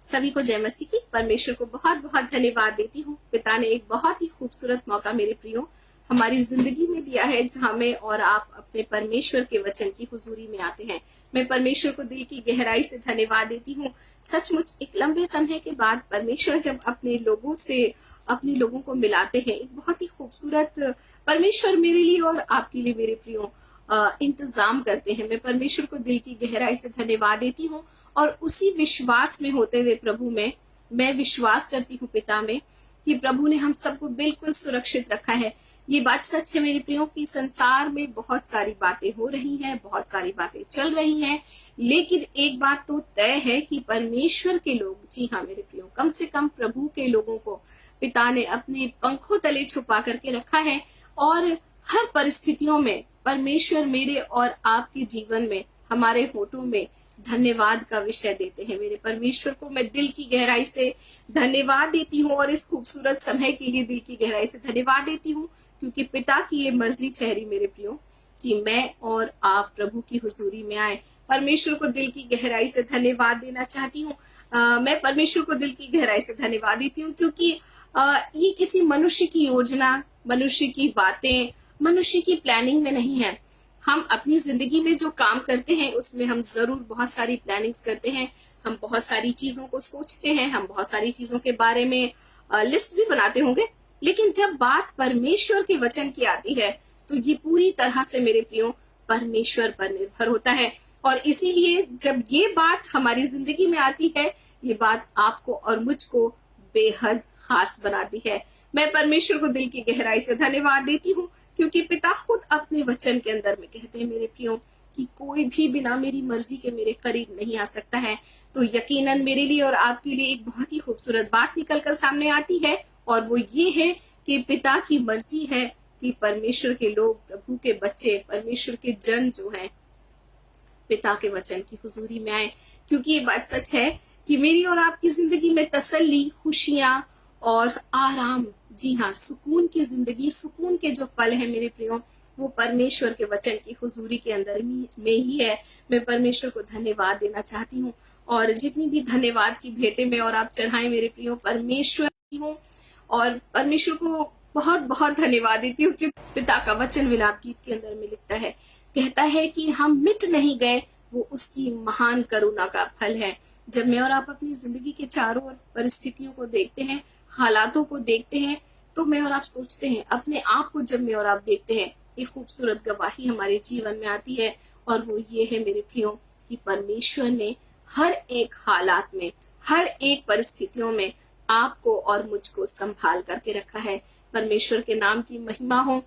सभी को जय मसीह की। परमेश्वर को बहुत बहुत धन्यवाद देती हूँ। पिता ने एक बहुत ही खूबसूरत मौका मेरे प्रियो हमारी जिंदगी में दिया है, जहाँ मैं और आप अपने परमेश्वर के वचन की हुजूरी में आते हैं। मैं परमेश्वर को दिल की गहराई से धन्यवाद देती हूँ। सचमुच एक लंबे समय के बाद परमेश्वर जब अपने लोगों को मिलाते हैं, एक बहुत ही खूबसूरत परमेश्वर मेरे लिए और आपके लिए मेरे प्रियो इंतजाम करते हैं। मैं परमेश्वर को दिल की गहराई से धन्यवाद देती हूँ और उसी विश्वास में होते हुए प्रभु में मैं विश्वास करती हूँ पिता में कि प्रभु ने हम सबको बिल्कुल सुरक्षित रखा है। ये बात सच है मेरे प्रियो कि संसार में बहुत सारी बातें हो रही हैं, बहुत सारी बातें चल रही हैं, लेकिन एक बात तो तय है कि परमेश्वर के लोग, जी हाँ मेरे प्रियो, कम से कम प्रभु के लोगों को पिता ने अपने पंखों तले छुपा करके रखा है और हर परिस्थितियों में परमेश्वर मेरे और आपके जीवन में, हमारे होठों में धन्यवाद का विषय देते हैं। मेरे परमेश्वर को मैं दिल की गहराई से धन्यवाद देती हूँ और इस खूबसूरत समय के लिए दिल की गहराई से धन्यवाद देती हूँ, क्योंकि पिता की ये मर्जी ठहरी मेरे प्रियो कि मैं और आप प्रभु की हुजूरी में आए। परमेश्वर को दिल की गहराई से धन्यवाद देना चाहती हूँ। मैं परमेश्वर को दिल की गहराई से धन्यवाद देती हूँ, क्योंकि ये किसी मनुष्य की योजना, मनुष्य की बातें, मनुष्य की प्लानिंग में नहीं है। हम अपनी जिंदगी में जो काम करते हैं उसमें हम जरूर बहुत सारी प्लानिंग्स करते हैं, हम बहुत सारी चीजों को सोचते हैं, हम बहुत सारी चीजों के बारे में लिस्ट भी बनाते होंगे, लेकिन जब बात परमेश्वर के वचन की आती है तो ये पूरी तरह से मेरे प्रियो परमेश्वर पर निर्भर होता है। और इसीलिए जब ये बात हमारी जिंदगी में आती है, ये बात आपको और मुझको बेहद खास बनाती है। मैं परमेश्वर को दिल की गहराई से धन्यवाद देती हूँ, क्योंकि पिता खुद अपने वचन के अंदर में कहते हैं मेरे प्रियो कि कोई भी बिना मेरी मर्जी के मेरे करीब नहीं आ सकता है। तो यकीनन मेरे लिए और आपके लिए एक बहुत ही खूबसूरत बात निकलकर सामने आती है, और वो ये है कि पिता की मर्जी है कि परमेश्वर के लोग, प्रभु के बच्चे, परमेश्वर के जन जो हैं, पिता के वचन की हुजूरी में आए। क्योंकि ये बात सच है कि मेरी और आपकी जिंदगी में तसल्ली, खुशियां और आराम, जी हाँ, सुकून की जिंदगी, सुकून के जो पल है मेरे प्रियो, वो परमेश्वर के वचन की हुजूरी के अंदर में ही है। मैं परमेश्वर को धन्यवाद देना चाहती हूँ, और जितनी भी धन्यवाद की भेंटें मैं और आप चढ़ाएं मेरे प्रियो, परमेश्वर की हूँ, और परमेश्वर को बहुत बहुत धन्यवाद देती हूँ कि पिता का वचन विलाप गीत के अंदर में लिखता है, कहता है कि हम मिट नहीं गए, वो उसकी महान करुणा का फल है। जब मैं और आप अपनी जिंदगी के चारों ओर परिस्थितियों को देखते हैं, हालातों को देखते हैं, तो मैं और आप सोचते हैं, अपने आप को जब मैं और आप देखते हैं, एक खूबसूरत गवाही हमारे जीवन में आती है, और वो ये है मेरे प्रियो कि परमेश्वर ने हर एक हालात में, हर एक परिस्थितियों में आपको और मुझको संभाल करके रखा है। परमेश्वर के नाम की महिमा हो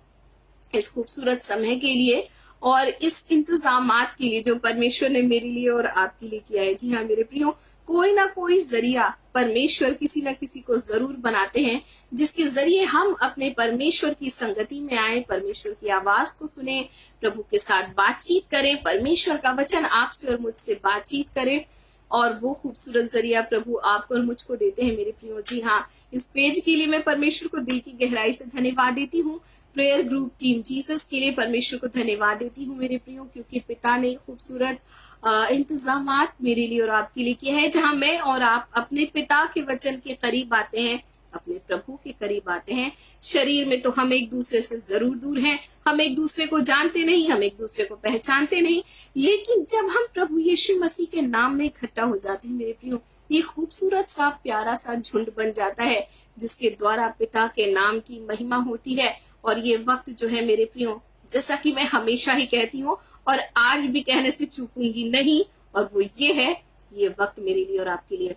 इस खूबसूरत समय के लिए और इस इंतजामात के लिए जो परमेश्वर ने मेरे लिए और आपके लिए किया है। जी हाँ मेरे प्रियो, कोई ना कोई जरिया परमेश्वर किसी ना किसी को जरूर बनाते हैं, जिसके जरिए हम अपने परमेश्वर की संगति में आए, परमेश्वर की आवाज को सुने, प्रभु के साथ बातचीत करें, परमेश्वर का वचन आपसे और मुझसे बातचीत करें, और वो खूबसूरत जरिया प्रभु आपको और मुझको देते हैं मेरे प्रियो। जी हाँ, इस पेज के लिए मैं परमेश्वर को दिल की गहराई से धन्यवाद देती हूँ। प्रेयर ग्रुप टीम जीसस के लिए परमेश्वर को धन्यवाद देती हूँ मेरे प्रियो, क्योंकि पिता ने खूबसूरत इंतजामात मेरे लिए और आपके लिए किया है, जहाँ मैं और आप अपने पिता के वचन के करीब आते हैं, अपने प्रभु के करीब आते हैं। शरीर में तो हम एक दूसरे से जरूर दूर हैं, हम एक दूसरे को जानते नहीं, हम एक दूसरे को पहचानते नहीं, लेकिन जब हम प्रभु यीशु मसीह के नाम में इकट्ठा हो जाते हैं मेरे प्रियो, ये खूबसूरत सा प्यारा सा झुंड बन जाता है, जिसके द्वारा पिता के नाम की महिमा होती है। और ये वक्त जो है मेरे प्रियो, जैसा कि मैं हमेशा ही कहती हूँ और आज भी कहने से चूकूंगी नहीं, और वो ये है, ये वक्त मेरे लिए और आपके लिए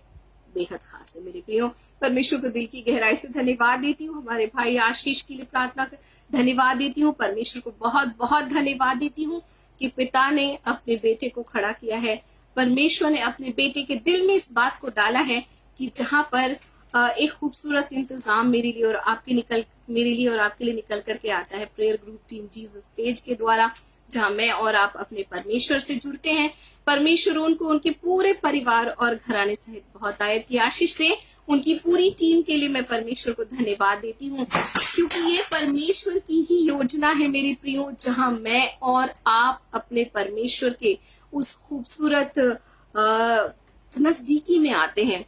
बेहद खास है मेरे प्रियो। परमेश्वर को दिल की गहराई से धन्यवाद देती हूँ। हमारे भाई आशीष के लिए प्रार्थना धन्यवाद देती हूँ। परमेश्वर को बहुत बहुत धन्यवाद देती हूँ कि पिता ने अपने बेटे को खड़ा किया है। परमेश्वर ने अपने बेटे के दिल में इस बात को डाला है कि जहाँ पर एक खूबसूरत इंतजाम मेरे लिए और आपके लिए निकल करके आता है prayer group team Jesus page के द्वारा, जहाँ मैं और आप अपने परमेश्वर से जुड़ते हैं। परमेश्वर उनको उनके पूरे परिवार और घराने सहित बहुत आयत की आशीष दे। उनकी पूरी टीम के लिए मैं परमेश्वर को धन्यवाद देती हूँ, क्योंकि ये परमेश्वर की ही योजना है मेरे प्रियो, जहाँ मैं और आप अपने परमेश्वर के उस खूबसूरत नजदीकी में आते हैं।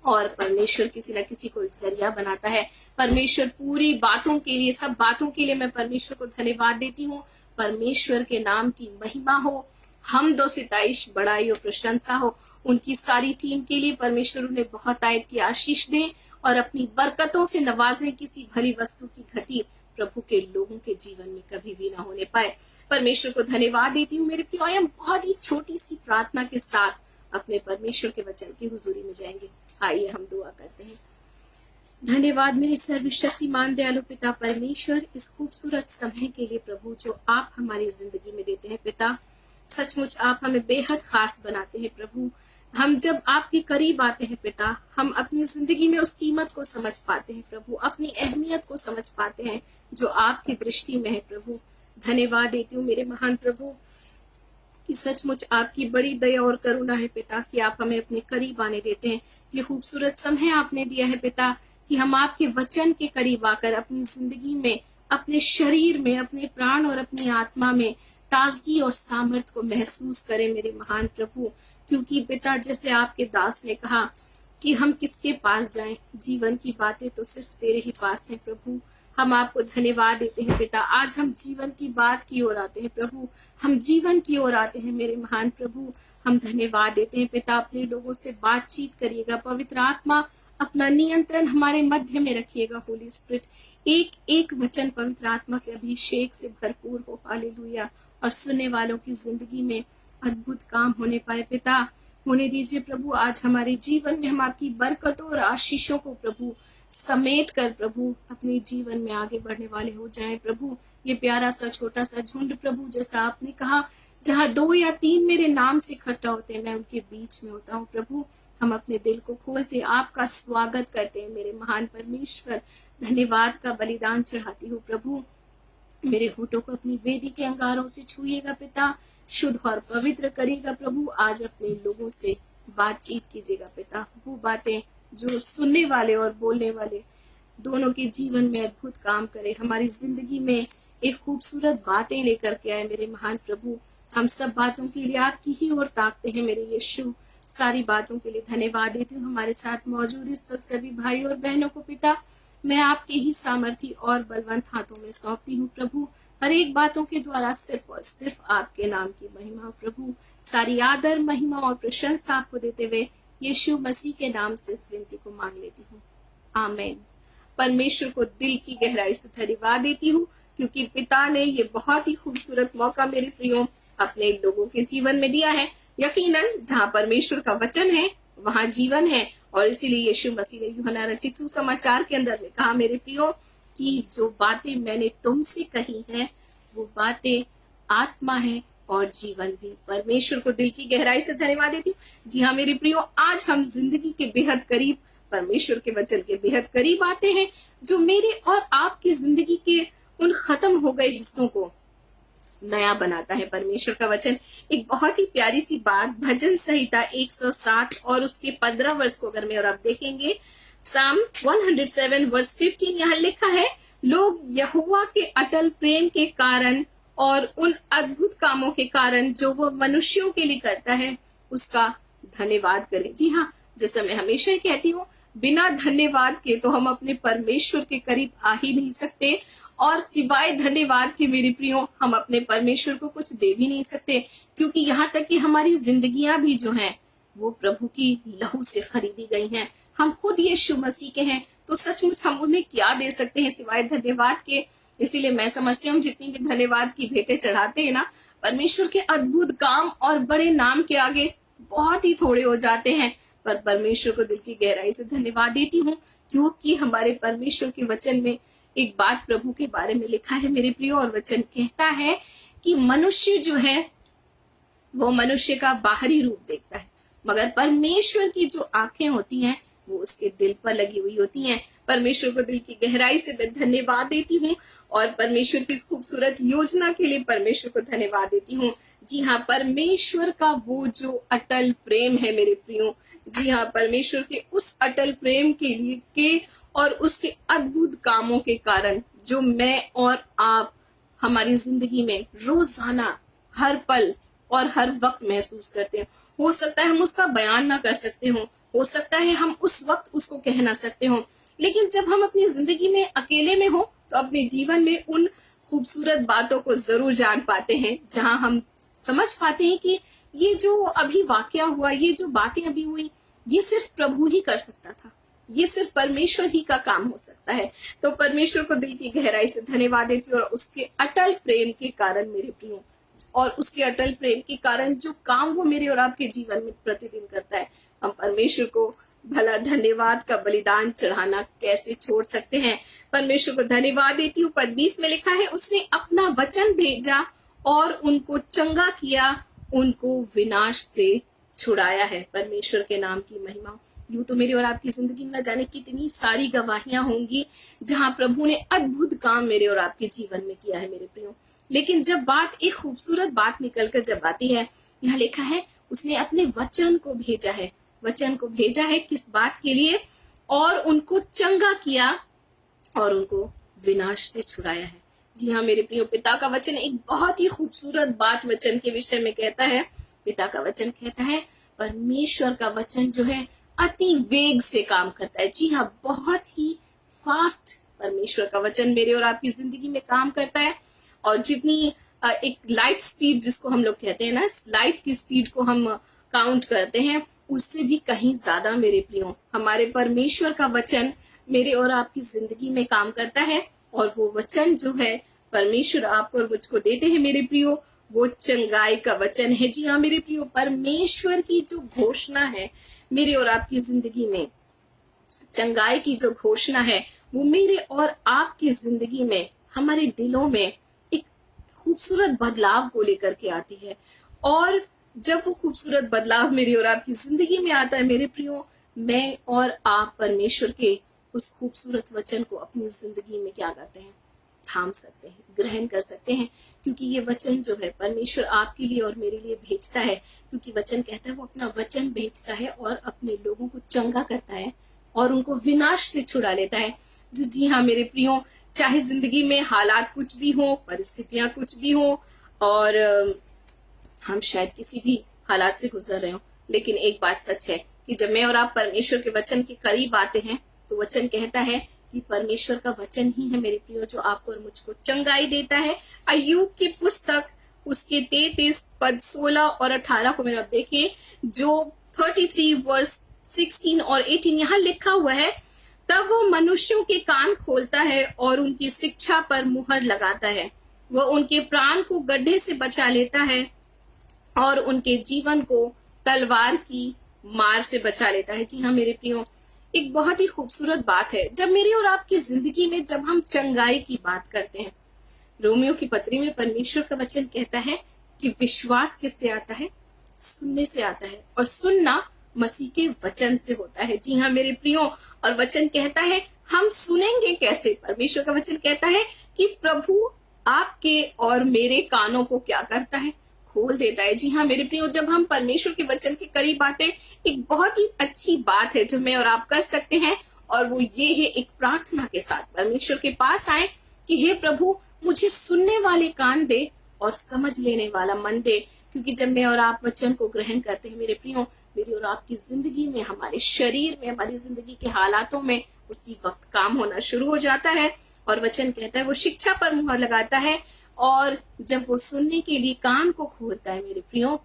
और परमेश्वर किसी न किसी को जरिया बनाता है। परमेश्वर पूरी बातों के लिए, सब बातों के लिए मैं परमेश्वर को धन्यवाद देती हूँ। परमेश्वर के नाम की महिमा हो, हम दो सिताइश, बड़ाई और प्रशंसा हो। उनकी सारी टीम के लिए परमेश्वर उन्हें बहुत आयत की आशीष दें और अपनी बरकतों से नवाजें। किसी भली वस्तु की घटी प्रभु के लोगों के जीवन में कभी भी ना होने पाए। परमेश्वर को धन्यवाद देती हूँ। मेरे प्रिय, हम बहुत ही छोटी सी प्रार्थना के साथ अपने परमेश्वर के वचन की हुजूरी में जाएंगे। आइए हम दुआ करते हैं। धन्यवाद मेरे सर्वशक्तिमान दयालु पिता परमेश्वर, इस खूबसूरत समय के लिए प्रभु जो आप हमारी जिंदगी में देते हैं। पिता, सचमुच आप हमें बेहद खास बनाते हैं प्रभु। हम जब आपके करीब आते हैं पिता, हम अपनी जिंदगी में उस कीमत को समझ पाते हैं प्रभु, अपनी अहमियत को समझ पाते हैं जो आपकी दृष्टि में है प्रभु। धन्यवाद देती हूँ मेरे महान प्रभु कि सचमुच आपकी बड़ी दया और करुणा है पिता, कि आप हमें अपने करीब आने देते हैं। ये खूबसूरत समय आपने दिया है पिता कि हम आपके वचन के करीब आकर अपनी जिंदगी में, अपने शरीर में, अपने प्राण और अपनी आत्मा में ताजगी और सामर्थ्य को महसूस करें मेरे महान प्रभु। क्योंकि पिता, जैसे आपके दास ने कहा कि हम किसके पास जाएं, जीवन की बातें तो सिर्फ तेरे ही पास हैं प्रभु। हम आपको धन्यवाद देते हैं पिता। आज हम जीवन की बात की ओर आते हैं प्रभु, हम जीवन की ओर आते हैं मेरे महान प्रभु। हम धन्यवाद देते हैं पिता, अपने लोगों से बातचीत करिएगा। पवित्र आत्मा अपना नियंत्रण हमारे मध्य में रखिएगा। होली स्पिरिट, एक एक वचन पवित्र आत्मा के अभिषेक से भरपूर हो। हालेलुया। और सुनने वालों की जिंदगी में अद्भुत काम होने पाए पिता, होने दीजिए प्रभु। आज हमारे जीवन में हम आपकी बरकतों और आशीषों को प्रभु समेट कर प्रभु अपने जीवन में आगे बढ़ने वाले हो जाएं प्रभु। ये प्यारा सा छोटा सा झुंड प्रभु, जैसा आपने कहा, जहाँ 2 या 3 मेरे नाम से इकट्ठा होते हैं, मैं उनके बीच में होता हूँ प्रभु। हम अपने दिल को खोलते आपका स्वागत करते हैं मेरे महान परमेश्वर। धन्यवाद का बलिदान चढ़ाती हूँ प्रभु। मेरे होठों को अपनी वेदी के अंगारों से छुइएगा पिता, शुद्ध और पवित्र करिएगा प्रभु। आज अपने लोगों से बातचीत कीजिएगा पिता, वो बातें जो सुनने वाले और बोलने वाले दोनों के जीवन में अद्भुत काम करे, हमारी जिंदगी में एक खूबसूरत बातें लेकर के आए मेरे महान प्रभु। हम सब बातों के लिए आपकी ही ओर ताकते हैं मेरे यीशु। सारी बातों के लिए धन्यवाद देती हूँ। हमारे साथ मौजूद इस वक्त सभी भाई और बहनों को पिता, मैं आपके ही सामर्थी और बलवंत हाथों में सौंपती हूँ प्रभु। हर एक बातों के द्वारा सिर्फ और सिर्फ आपके नाम की महिमा प्रभु। सारी आदर, महिमा और प्रशंसा आपको देते हुए यीशु मसीह के नाम से इस विनती को मांग लेती हूँ, आमीन। परमेश्वर को दिल की गहराई से धन्यवाद देती हूँ, क्योंकि पिता ने ये बहुत ही खूबसूरत मौका मेरे प्रियो अपने लोगों के जीवन में दिया है। यकीनन जहाँ परमेश्वर का वचन है वहाँ जीवन है, और इसीलिए यीशु मसीह ने यूहन्ना रचित सुसमाचार के अंदर में कहा मेरे प्रियो कि जो बातें मैंने तुमसे कही हैं वो बातें आत्मा है और जीवन भी। परमेश्वर को दिल की गहराई से धन्यवाद देती हूँ। जी हाँ मेरे प्रियो, आज हम जिंदगी के बेहद करीब, परमेश्वर के वचन के बेहद करीब आते हैं, जो मेरे और आपकी जिंदगी के उन खत्म हो गए हिस्सों को नया बनाता है। परमेश्वर का वचन एक बहुत ही प्यारी सी बात, भजन संहिता 160 और उसके 15 वर्ष को अगर मैं और आप देखेंगे, साम 107 वर्ष 15, यहाँ लिखा है, लोग यहोवा के अटल प्रेम के कारण और उन अद्भुत कामों के कारण जो वो मनुष्यों के लिए करता है उसका धन्यवाद करें। जी हाँ, जैसा मैं हमेशा ही कहती हूँ, बिना धन्यवाद के तो हम अपने परमेश्वर के करीब आ ही नहीं सकते, और सिवाय धन्यवाद के मेरे प्रियो हम अपने परमेश्वर को कुछ दे भी नहीं सकते, क्योंकि यहाँ तक कि हमारी जिंदगियां भी जो हैं वो प्रभु की लहू से खरीदी गई हैं। हम खुद यीशु मसीह के हैं, तो सचमुच हम उन्हें क्या दे सकते हैं सिवाय धन्यवाद के। इसीलिए मैं समझती हूँ जितनी भी धन्यवाद की भेंटें चढ़ाते हैं ना, परमेश्वर के अद्भुत काम और बड़े नाम के आगे बहुत ही थोड़े हो जाते हैं। पर परमेश्वर को दिल की गहराई से धन्यवाद देती हूँ, क्योंकि हमारे परमेश्वर के वचन में एक बात प्रभु के बारे में लिखा है मेरे प्रियो, और वचन कहता है कि मनुष्य जो है वो मनुष्य का बाहरी रूप देखता है, मगर परमेश्वर की जो आंखें होती हैं वो उसके दिल पर लगी हुई होती हैं। परमेश्वर को दिल की गहराई से मैं धन्यवाद देती हूँ, और परमेश्वर की इस खूबसूरत योजना के लिए परमेश्वर को धन्यवाद देती हूँ। जी हाँ, परमेश्वर का वो जो अटल प्रेम है मेरे प्रियो, जी हाँ, परमेश्वर के उस अटल प्रेम के लिए के और उसके अद्भुत कामों के कारण जो मैं और आप हमारी जिंदगी में रोजाना हर पल और हर वक्त महसूस करते हैं। हो सकता है हम उसका बयान ना कर सकते हो, हो सकता है हम उस वक्त उसको कह ना सकते हो, लेकिन जब हम अपनी जिंदगी में अकेले में हो तो अपने जीवन में उन खूबसूरत बातों को जरूर जान पाते हैं, जहां हम समझ पाते हैं कि ये जो अभी वाकया हुआ, ये जो बातें अभी हुई, ये सिर्फ प्रभु ही कर सकता था, ये सिर्फ परमेश्वर ही का काम हो सकता है। तो परमेश्वर को दिल की गहराई से धन्यवाद देती हूँ, और उसके अटल प्रेम के कारण मेरे प्रियो, और उसके अटल प्रेम के कारण जो काम वो मेरे और आपके जीवन में प्रतिदिन करता है, हम परमेश्वर को भला धन्यवाद का बलिदान चढ़ाना कैसे छोड़ सकते हैं। परमेश्वर को धन्यवाद देती हूँ। पद 20 में लिखा है, उसने अपना वचन भेजा और उनको चंगा किया, उनको विनाश से छुड़ाया है। परमेश्वर के नाम की महिमा। यूं तो मेरी और आपकी जिंदगी में न जाने कितनी सारी गवाहियां होंगी जहां प्रभु ने अद्भुत काम मेरे और आपके जीवन में किया है मेरे प्रियो, लेकिन जब बात एक खूबसूरत बात निकलकर जब आती है, यहाँ लिखा है उसने अपने वचन को भेजा है। वचन को भेजा है किस बात के लिए? और उनको चंगा किया और उनको विनाश से छुड़ाया है। जी हाँ मेरे प्रियो, पिता का वचन एक बहुत ही खूबसूरत बात वचन के विषय में कहता है। पिता का वचन कहता है परमेश्वर का वचन जो है अति वेग से काम करता है। जी हाँ, बहुत ही फास्ट परमेश्वर का वचन मेरे और आपकी जिंदगी में काम करता है। और जितनी एक लाइट स्पीड जिसको हम लोग कहते हैं ना, लाइट की स्पीड को हम काउंट करते हैं, उससे भी कहीं ज्यादा मेरे प्रियो हमारे परमेश्वर का वचन मेरे और आपकी जिंदगी में काम करता है। और वो वचन जो है परमेश्वर आपको और मुझको देते हैं मेरे प्रियो, वो चंगाई का वचन है। जी हाँ मेरे प्रियो, परमेश्वर की जो घोषणा है मेरे और आपकी जिंदगी में, चंगाई की जो घोषणा है, वो मेरे और आपकी जिंदगी में, हमारे दिलों में एक खूबसूरत बदलाव को लेकर के आती है। और जब वो खूबसूरत बदलाव मेरी और आपकी जिंदगी में आता है मेरे प्रियो, मैं और आप परमेश्वर के उस खूबसूरत वचन को अपनी जिंदगी में क्या करते हैं? थाम सकते हैं, ग्रहण कर सकते हैं, क्योंकि ये वचन जो है परमेश्वर आपके लिए और मेरे लिए भेजता है। क्योंकि वचन कहता है वो अपना वचन भेजता है और अपने लोगों को चंगा करता है और उनको विनाश से छुड़ा लेता है। जी हाँ मेरे प्रियो, चाहे जिंदगी में हालात कुछ भी हो, परिस्थितियां कुछ भी हो, और हम शायद किसी भी हालात से गुजर रहे हो, लेकिन एक बात सच है कि जब मैं और आप परमेश्वर के वचन के करीब आते हैं तो वचन कहता है कि परमेश्वर का वचन ही है मेरे प्रियो जो आपको और मुझको चंगाई देता है। अय्यूब की पुस्तक उसके 33 पद 16 और 18 को मेरा देखिए, जो 33 वर्स 16 और 18 यहाँ लिखा हुआ है, तब वो मनुष्यों के कान खोलता है और उनकी शिक्षा पर मुहर लगाता है। वह उनके प्राण को गड्ढे से बचा लेता है और उनके जीवन को तलवार की मार से बचा लेता है। जी हाँ मेरे प्रियो, एक बहुत ही खूबसूरत बात है जब मेरी और आपकी जिंदगी में जब हम चंगाई की बात करते हैं। रोमियो की पत्री में परमेश्वर का वचन कहता है कि विश्वास किससे आता है? सुनने से आता है, और सुनना मसीह के वचन से होता है। जी हाँ मेरे प्रियो, और वचन कहता है हम सुनेंगे कैसे? परमेश्वर का वचन कहता है कि प्रभु आपके और मेरे कानों को क्या करता है? खोल देता है। जी हाँ मेरे प्रियो, जब हम परमेश्वर के वचन के करीब आते हैं, एक बहुत ही अच्छी बात है जो मैं और आप कर सकते हैं, और वो ये है एक प्रार्थना के साथ परमेश्वर के पास आए कि हे प्रभु मुझे सुनने वाले कान दे और समझ लेने वाला मन दे। क्योंकि जब मैं और आप वचन को ग्रहण करते हैं मेरे प्रियो, मेरी और आपकी जिंदगी में, हमारे शरीर में, हमारी जिंदगी के हालातों में उसी वक्त काम होना शुरू हो जाता है। और वचन कहता है वो शिक्षा पर मुहर लगाता है, और जब वो सुनने के लिए कान को खोलता है मेरे प्रियो,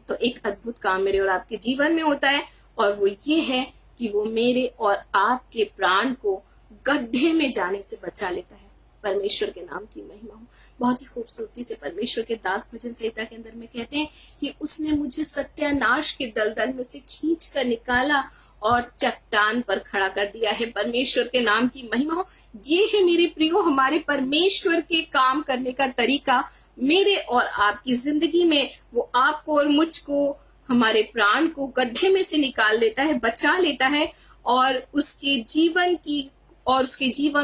तो एक अद्भुत काम मेरे और आपके जीवन में होता है, और वो ये है कि वो मेरे और आपके प्राण को गड्ढे में जाने से बचा लेता है। परमेश्वर के नाम की महिमा हो। बहुत ही खूबसूरती से परमेश्वर के दास भजन संहिता के अंदर में कहते हैं कि उसने मुझे सत्यानाश के दलदल में से खींच कर निकाला और चट्टान पर खड़ा कर दिया है। परमेश्वर के नाम की महिमा हो। ये है मेरे प्रियो हमारे परमेश्वर के काम करने का तरीका मेरे और आपकी जिंदगी में। वो आपको और मुझको, हमारे प्राण को गड्ढे में से निकाल लेता है, बचा लेता है, और उसके जीवन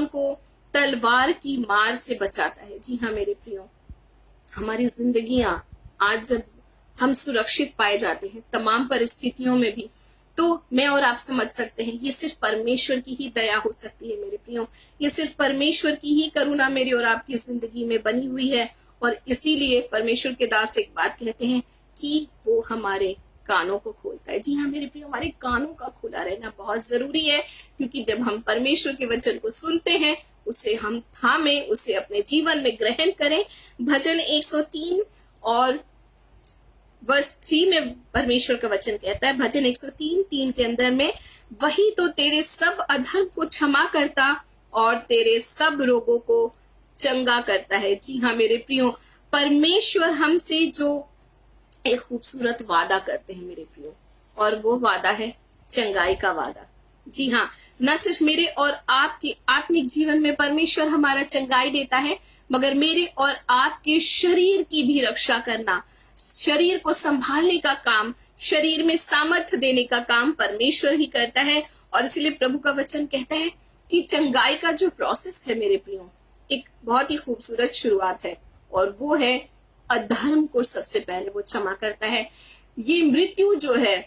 को तलवार की मार से बचाता है। जी हाँ मेरे प्रियो, हमारी जिंदगियां आज जब हम सुरक्षित पाए जाते हैं तमाम परिस्थितियों में भी, तो मैं और आप समझ सकते हैं ये सिर्फ परमेश्वर की ही दया हो सकती है मेरे प्रियो। ये सिर्फ परमेश्वर की ही करुणा मेरी और आपकी जिंदगी में बनी हुई है। और इसीलिए परमेश्वर के दास एक बात कहते हैं कि वो हमारे कानों को खोलता है। जी हाँ मेरे प्रियो, हमारे कानों का खुला रहना बहुत जरूरी है, क्योंकि जब हम परमेश्वर के वचन को सुनते हैं, उसे हम थामे, उसे अपने जीवन में ग्रहण करें। भजन 103 और वर्स 3 में परमेश्वर का वचन कहता है, भजन 103:3 के अंदर में, वही तो तेरे सब अधर्म को क्षमा करता और तेरे सब रोगों को चंगा करता है। जी हाँ मेरे प्रियो, परमेश्वर हमसे जो एक खूबसूरत वादा करते हैं मेरे प्रियो, और वो वादा है चंगाई का वादा। जी हाँ, न सिर्फ मेरे और आपके आत्मिक जीवन में परमेश्वर हमारा चंगाई देता है, मगर मेरे और आपके शरीर की भी रक्षा करना, शरीर को संभालने का काम, शरीर में सामर्थ्य देने का काम परमेश्वर ही करता है। और इसलिए प्रभु का वचन कहता है कि चंगाई का जो प्रोसेस है मेरे प्रियो, एक बहुत ही खूबसूरत शुरुआत है, और वो है अधर्म को सबसे पहले वो क्षमा करता है। ये मृत्यु जो है,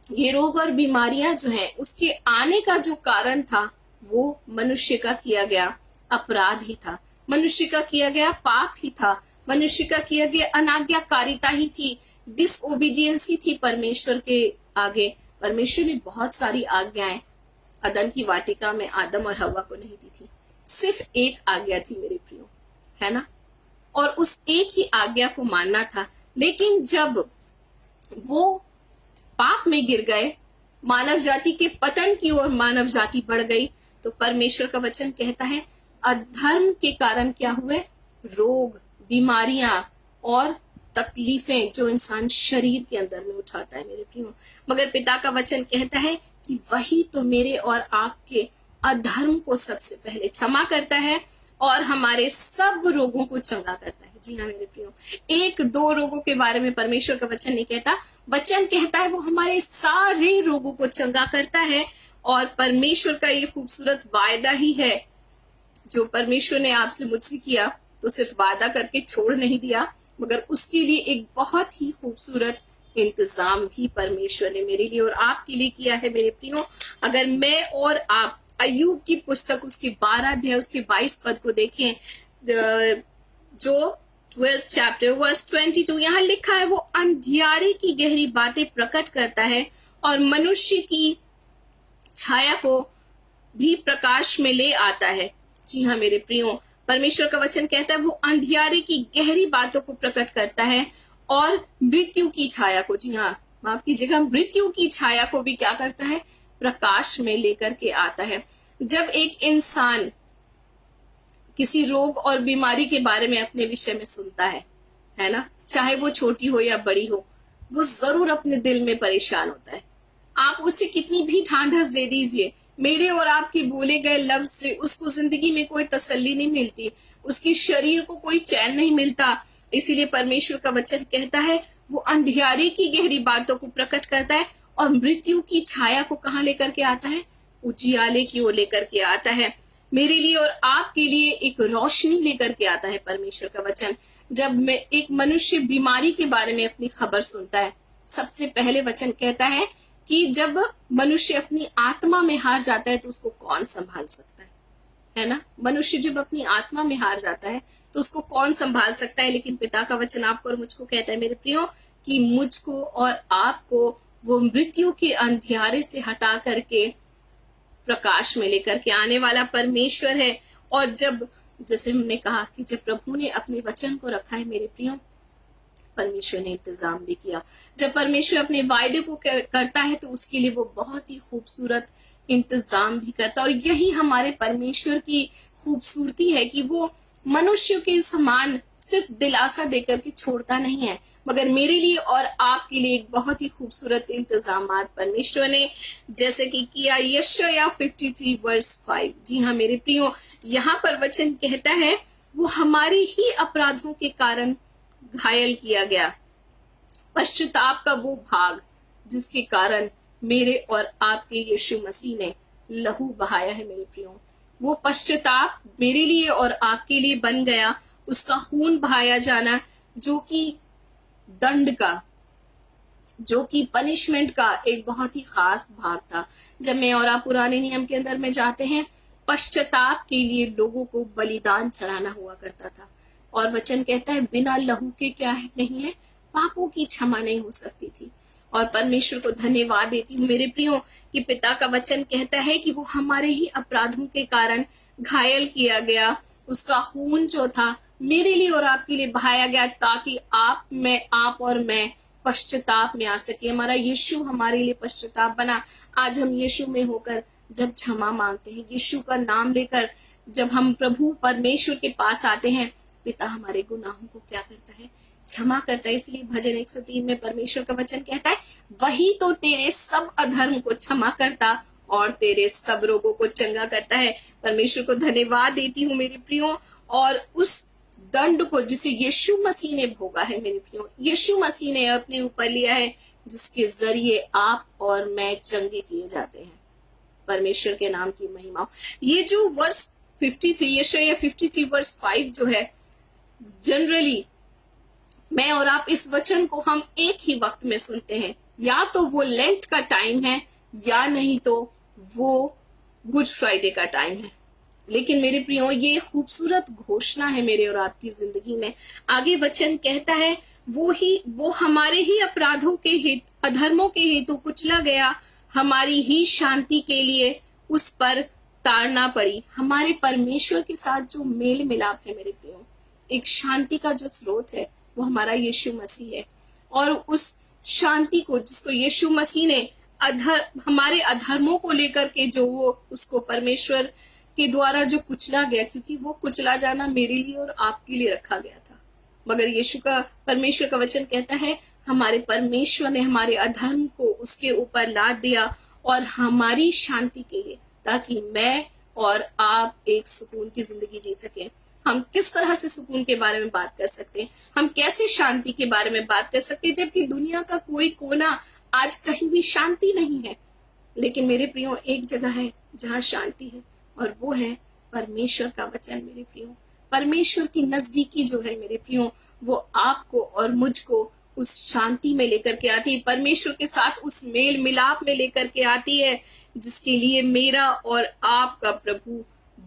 ये रोग और बीमारियां जो हैं, उसके आने का जो कारण था वो मनुष्य का किया गया अपराध ही था, मनुष्य का किया गया पाप ही था, मनुष्य का किया गया अनाज्ञाकारिता ही थी, डिसओबीडियंस ही थी परमेश्वर के आगे। परमेश्वर ने बहुत सारी आज्ञाएं अदन की वाटिका में आदम और हवा को नहीं दी थी, सिर्फ एक आज्ञा थी मेरे प्रियो, है ना, और उस एक ही आज्ञा को मानना था। लेकिन जब वो पाप में गिर गए, मानव जाति के पतन की ओर मानव जाति बढ़ गई, तो परमेश्वर का वचन कहता है अधर्म के कारण क्या हुए, रोग, बीमारियां और तकलीफें जो इंसान शरीर के अंदर में उठाता है मेरे प्रियो। मगर पिता का वचन कहता है कि वही तो मेरे और आपके अधर्म को सबसे पहले क्षमा करता है और हमारे सब रोगों को चंगा करता है। जी हाँ मेरे प्रियो, एक दो रोगों के बारे में परमेश्वर का वचन नहीं कहता, वचन कहता है वो हमारे सारे रोगों को चंगा करता है। और परमेश्वर का ये खूबसूरत वायदा ही है जो परमेश्वर ने आपसे मुझसे किया, तो सिर्फ वादा करके छोड़ नहीं दिया, मगर उसके लिए एक बहुत ही खूबसूरत इंतजाम भी परमेश्वर ने मेरे लिए और आपके लिए किया है मेरे प्रियो। अगर मैं और आप अय्यूब की पुस्तक उसके 12 अध्याय उसके 22 पद को देखें, जो 12th चैप्टर वर्स 22, यहाँ लिखा है वो अंधियारे की गहरी बातें प्रकट करता है और मनुष्य की छाया को भी प्रकाश में ले आता है। जी हाँ मेरे प्रियो, परमेश्वर का वचन कहता है वो अंधियारे की गहरी बातों को प्रकट करता है और मृत्यु की छाया को, जी हाँ माफ कीजिएगा, मृत्यु की छाया को भी क्या करता है, प्रकाश में लेकर के आता है। जब एक इंसान किसी रोग और बीमारी के बारे में अपने विषय में सुनता है ना, चाहे वो छोटी हो या बड़ी हो, वो जरूर अपने दिल में परेशान होता है। आप उसे कितनी भी ढांढस दे दीजिए, मेरे और आपके बोले गए लफ्ज से उसको जिंदगी में कोई तसल्ली नहीं मिलती, उसके शरीर को कोई चैन नहीं मिलता। इसीलिए परमेश्वर का वचन कहता है वो अंधियारे की गहरी बातों को प्रकट करता है और मृत्यु की छाया को कहाँ लेकर के आता है, उजियाले की ओर लेकर के आता है। मेरे लिए और आपके लिए एक रोशनी लेकर के आता है परमेश्वर का वचन। जब मैं एक मनुष्य बीमारी के बारे में अपनी खबर सुनता है, सबसे पहले वचन कहता है कि जब मनुष्य अपनी आत्मा में हार जाता है तो उसको कौन संभाल सकता है ना, मनुष्य जब अपनी आत्मा में हार जाता है तो उसको कौन संभाल सकता है। लेकिन पिता का वचन आपको और मुझको कहता है मेरे प्रियो कि मुझको और आपको वो मृत्यु के अंधियारे से हटा करके प्रकाश में लेकर के आने वाला परमेश्वर है। और जब, जैसे हमने कहा कि जब प्रभु ने अपने वचन को रखा है मेरे प्रियो, परमेश्वर ने इंतजाम भी किया। जब परमेश्वर अपने वायदे को करता है तो उसके लिए वो बहुत ही खूबसूरत इंतजाम भी करता है। और यही हमारे परमेश्वर की खूबसूरती है कि वो मनुष्य के समान सिर्फ दिलासा देकर के छोड़ता नहीं है, मगर मेरे लिए और आपके लिए एक बहुत ही खूबसूरत इंतजाम परमेश्वर ने जैसे कि किया यशायाह 53 वर्स 5। जी हाँ मेरे प्रियो, यहाँ पर वचन कहता है वो हमारे ही अपराधों के कारण घायल किया गया, पश्चाताप का वो भाग जिसके कारण मेरे और आपके यीशु मसीह ने लहू बहाया है मेरे प्रियो। वो पश्चाताप मेरे लिए और आपके लिए बन गया, उसका खून बहाया जाना जो कि दंड का, जो कि पनिशमेंट का एक बहुत ही खास भाग था। जब मैं और आप पुराने नियम के अंदर में जाते हैं, पश्चाताप के लिए लोगों को बलिदान चढ़ाना हुआ करता था। और वचन कहता है बिना लहू के क्या है नहीं है, पापों की क्षमा नहीं हो सकती थी। और परमेश्वर को धन्यवाद देती हूँ मेरे प्रियो कि पिता का वचन कहता है कि वो हमारे ही अपराधों के कारण घायल किया गया, उसका खून जो था मेरे लिए और आपके लिए बहाया गया ताकि आप और मैं पश्चाताप में आ सके। हमारा यीशु हमारे लिए पश्चाताप बना। आज हम यीशु में होकर जब क्षमा मांगते हैं, यीशु का नाम लेकर जब हम प्रभु परमेश्वर के पास आते हैं, पिता हमारे गुनाहों को क्या करता है? क्षमा करता है। इसलिए भजन 103 में परमेश्वर का वचन कहता है, वही तो तेरे सब अधर्म को क्षमा करता और तेरे सब रोगों को चंगा करता है। परमेश्वर को धन्यवाद देती हूँ मेरे प्रियो, और उस दंड को जिसे यीशु मसीह ने भोगा है मेरे प्रियो, यीशु मसीह ने अपने ऊपर लिया है, जिसके जरिए आप और मैं चंगे किए जाते हैं। परमेश्वर के नाम की महिमा। ये जो वर्ष 53 यशायाह 53 वर्ष 5 जो है, जनरली मैं और आप इस वचन को हम एक ही वक्त में सुनते हैं, या तो वो लेंट का टाइम है या नहीं तो वो गुड फ्राइडे का टाइम है। लेकिन मेरे प्रियो, ये खूबसूरत घोषणा है मेरे और आपकी जिंदगी में। आगे वचन कहता है, वो हमारे ही अपराधों के हेतु, अधर्मों के हेतु कुचला गया, हमारी ही शांति के लिए उस पर ताड़ना पड़ी। हमारे परमेश्वर के साथ जो मेल मिलाप है मेरे प्रियो, एक शांति का जो स्रोत है, वो हमारा यीशु मसीह है। और उस शांति को जिसको यीशु मसीह ने हमारे अधर्मों को लेकर के जो वो उसको परमेश्वर के द्वारा जो कुचला गया, क्योंकि वो कुचला जाना मेरे लिए और आपके लिए रखा गया था, मगर परमेश्वर का वचन कहता है हमारे परमेश्वर ने हमारे अधर्म को उसके ऊपर लाद दिया और हमारी शांति के लिए, ताकि मैं और आप एक सुकून की जिंदगी जी सकें। हम किस तरह से सुकून के बारे में बात कर सकते हैं, हम कैसे शांति के बारे में बात कर सकते हैं, जबकि दुनिया का कोई कोना आज कहीं भी शांति नहीं है। लेकिन मेरे प्रियो, एक जगह है जहाँ शांति है, और वो है परमेश्वर का वचन मेरे प्रियो। परमेश्वर की नजदीकी जो है मेरे प्रियो, वो आपको और मुझको उस शांति में लेकर के आती है, परमेश्वर के साथ उस मेल मिलाप में लेकर के आती है, जिसके लिए मेरा और आपका प्रभु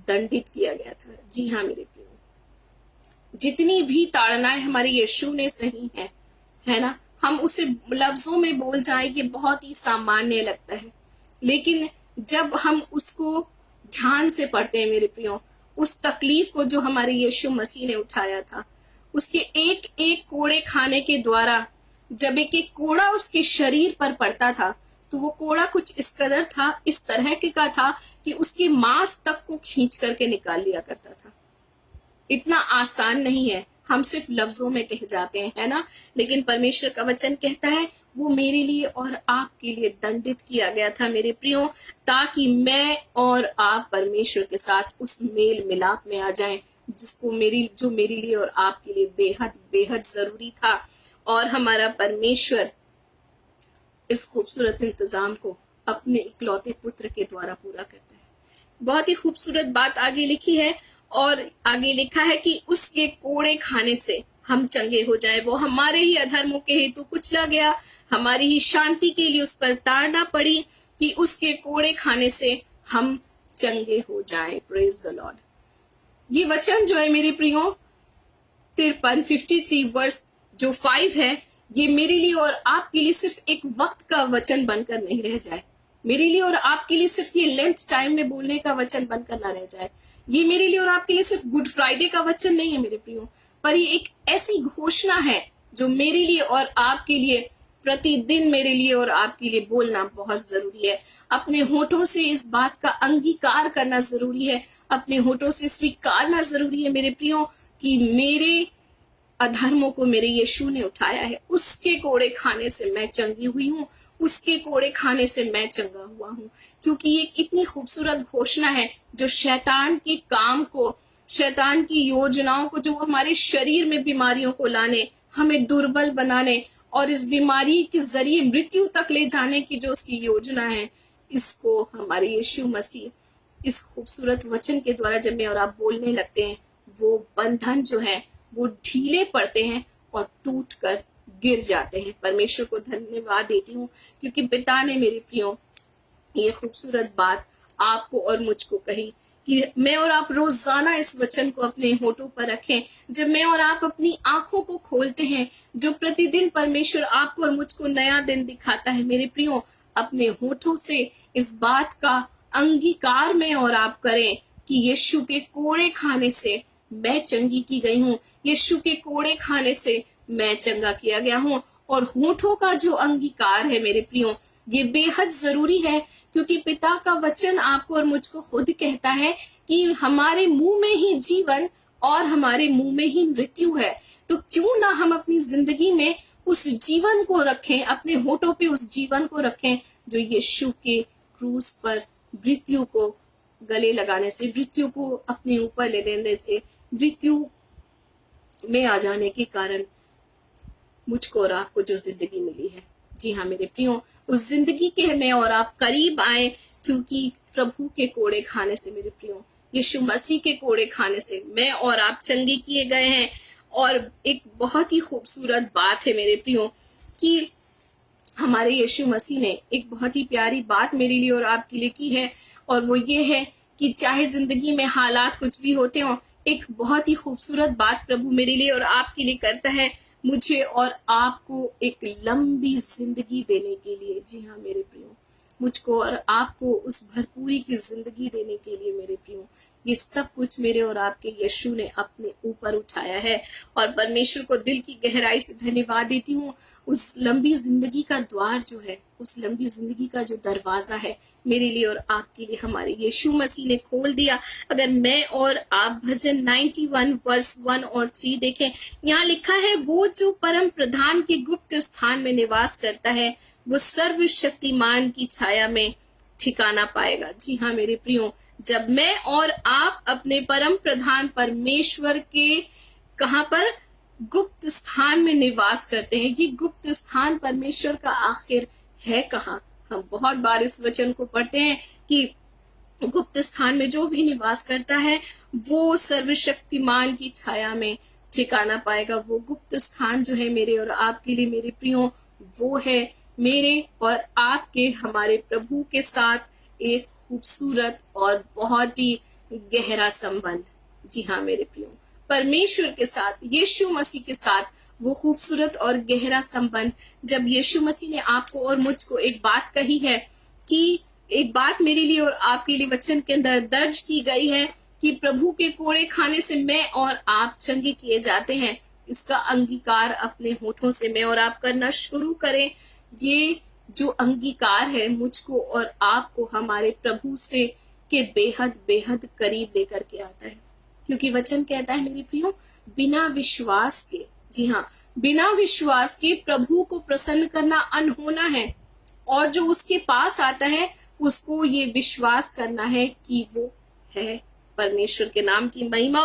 दंडित किया गया था। जी हाँ मेरे प्रियो, जितनी भी ताड़नाएं हमारे यीशु ने सही है ना, हम उसे लफ्जों में बोल जाए कि बहुत ही सामान्य लगता है, लेकिन जब हम उसको ध्यान से पढ़ते हैं मेरे प्रियो, उस तकलीफ को जो हमारे यीशु मसीह ने उठाया था, उसके एक एक कोड़े खाने के द्वारा जब एक एक कोड़ा उसके शरीर पर पड़ता था, तो वो कोड़ा कुछ इस कदर था, इस तरह के का था कि उसके मांस तक को खींच करके निकाल लिया करता था। इतना आसान नहीं है, हम सिर्फ लफ्जों में कह जाते हैं, है ना, लेकिन परमेश्वर का वचन कहता है वो मेरे लिए और आपके लिए दंडित किया गया था मेरे प्रियो, ताकि मैं और आप परमेश्वर के साथ उस मेल मिलाप में आ जाएं, जो मेरे लिए और आपके लिए बेहद बेहद जरूरी था। और हमारा परमेश्वर इस खूबसूरत इंतजाम को अपने इकलौते पुत्र के द्वारा पूरा करता है। बहुत ही खूबसूरत बात आगे लिखी है, और आगे लिखा है कि उसके कोड़े खाने से हम चंगे हो जाए। वो हमारे ही अधर्मों के हेतु कुचला गया, हमारी ही शांति के लिए उस पर ताड़ना पड़ी, कि उसके कोड़े खाने से हम चंगे हो जाएं। Praise the Lord. ये वचन जो है मेरे प्रियो, 53 वर्ष जो 5 है, ये मेरे लिए और आपके लिए सिर्फ एक वक्त का वचन बनकर नहीं रह जाए, मेरे लिए और आपके लिए सिर्फ ये लेंट टाइम में बोलने का वचन बनकर ना रह जाए। ये मेरे लिए और आपके लिए सिर्फ गुड फ्राइडे का वचन नहीं है मेरे प्रियो, पर ये एक ऐसी घोषणा है जो मेरे लिए और आपके लिए प्रतिदिन मेरे लिए और आपके लिए बोलना बहुत जरूरी है। अपने होठों से इस बात का अंगीकार करना जरूरी है, अपने होठों से स्वीकारना जरूरी है मेरे प्रियो, कि मेरे अधर्मों को मेरे यीशु ने उठाया है, उसके कोड़े खाने से मैं चंगी हुई हूँ, उसके कोड़े खाने से मैं चंगा हुआ हूँ। क्योंकि ये इतनी खूबसूरत घोषणा है जो शैतान के काम को, शैतान की योजनाओं को, जो हमारे शरीर में बीमारियों को लाने, हमें दुर्बल बनाने और इस बीमारी के जरिए मृत्यु तक ले जाने की जो उसकी योजना है, इसको हमारे यीशु मसीह इस खूबसूरत वचन के द्वारा जब मैं और आप बोलने लगते हैं, वो बंधन जो है वो ढीले पड़ते हैं और टूट कर गिर जाते हैं। परमेश्वर को धन्यवाद देती हूँ, क्योंकि पिता ने मेरे प्रियो ये खूबसूरत बात आपको और मुझको कही कि मैं और आप रोजाना इस वचन को अपने होठों पर रखें। जब मैं और आप अपनी आंखों को खोलते हैं, जो प्रतिदिन परमेश्वर आपको और मुझको नया दिन दिखाता है, मेरे प्रियो, अपने होठों से इस बात का अंगीकार में और आप करें कि यीशु के कोड़े खाने से मैं चंगी की गई हूँ, यीशु के कोड़े खाने से मैं चंगा किया गया हूँ। और होठों का जो अंगीकार है मेरे प्रियो, ये बेहद जरूरी है, क्योंकि पिता का वचन आपको और मुझको खुद कहता है कि हमारे मुंह में ही जीवन और हमारे मुंह में ही मृत्यु है। तो क्यों ना हम अपनी जिंदगी में उस जीवन को रखें, अपने होठों पे उस जीवन को रखें जो यीशु के क्रूस पर मृत्यु को गले लगाने से, मृत्यु को अपने ऊपर ले लेने से, मृत्यु में आ जाने के कारण मुझको और आपको जो जिंदगी मिली है। जी हाँ मेरे प्रियो, उस जिंदगी के मैं और आप करीब आए, क्योंकि प्रभु के कोड़े खाने से मेरे प्रियो, यीशु मसीह के कोड़े खाने से मैं और आप चंगे किए गए हैं। और एक बहुत ही खूबसूरत बात है मेरे प्रियो कि हमारे यीशु मसीह ने एक बहुत ही प्यारी बात मेरे लिए और आपके लिए की है, और वो ये है कि चाहे जिंदगी में हालात कुछ भी होते हो, एक बहुत ही खूबसूरत बात प्रभु मेरे लिए और आपके लिए करता है, मुझे और आपको एक लंबी जिंदगी देने के लिए। जी हाँ मेरे प्रियो, मुझको और आपको उस भरपूरी की जिंदगी देने के लिए मेरे प्रियो, ये सब कुछ मेरे और आपके यीशु ने अपने ऊपर उठाया है। और परमेश्वर को दिल की गहराई से धन्यवाद देती हूँ। उस लंबी जिंदगी का द्वार जो है, उस लंबी जिंदगी का जो दरवाजा है मेरे लिए और आपके लिए हमारे यीशु मसीह ने खोल दिया। अगर मैं और आप भजन 91 वर्स 1 और 3 देखें, यहाँ लिखा है, वो जो परम प्रधान के गुप्त स्थान में निवास करता है, वो सर्वशक्तिमान की छाया में ठिकाना पाएगा। जी हाँ मेरे प्रियो, जब मैं और आप अपने परम प्रधान परमेश्वर के कहां पर गुप्त स्थान में निवास करते हैं, ये गुप्त स्थान परमेश्वर का आखिर है कहाँ? हम बहुत बार इस वचन को पढ़ते हैं कि गुप्त स्थान में जो भी निवास करता है वो सर्वशक्तिमान की छाया में ठिकाना पाएगा। वो गुप्त स्थान जो है मेरे और आपके लिए मेरे प्रियो, वो है मेरे और आपके हमारे प्रभु के साथ एक खूबसूरत और बहुत ही गहरा संबंध। जी हाँ मेरे प्रियो, परमेश्वर के साथ, यीशु मसीह के साथ वो खूबसूरत और गहरा संबंध। जब यीशु मसीह ने आपको और मुझको एक बात कही है कि एक बात मेरे लिए और आपके लिए वचन के अंदर दर्ज की गई है कि प्रभु के कोड़े खाने से मैं और आप चंगे किए जाते हैं, इसका अंगीकार अपने होठों से मैं और आप करना शुरू करें। ये जो अंगीकार है मुझको और आपको हमारे प्रभु से के बेहद बेहद करीब लेकर के आता है, क्योंकि वचन कहता है मेरे प्रियो, बिना विश्वास के, जी हाँ, बिना विश्वास के प्रभु को प्रसन्न करना अनहोना है। और जो उसके पास आता है उसको ये विश्वास करना है कि वो है। परमेश्वर के नाम की महिमा।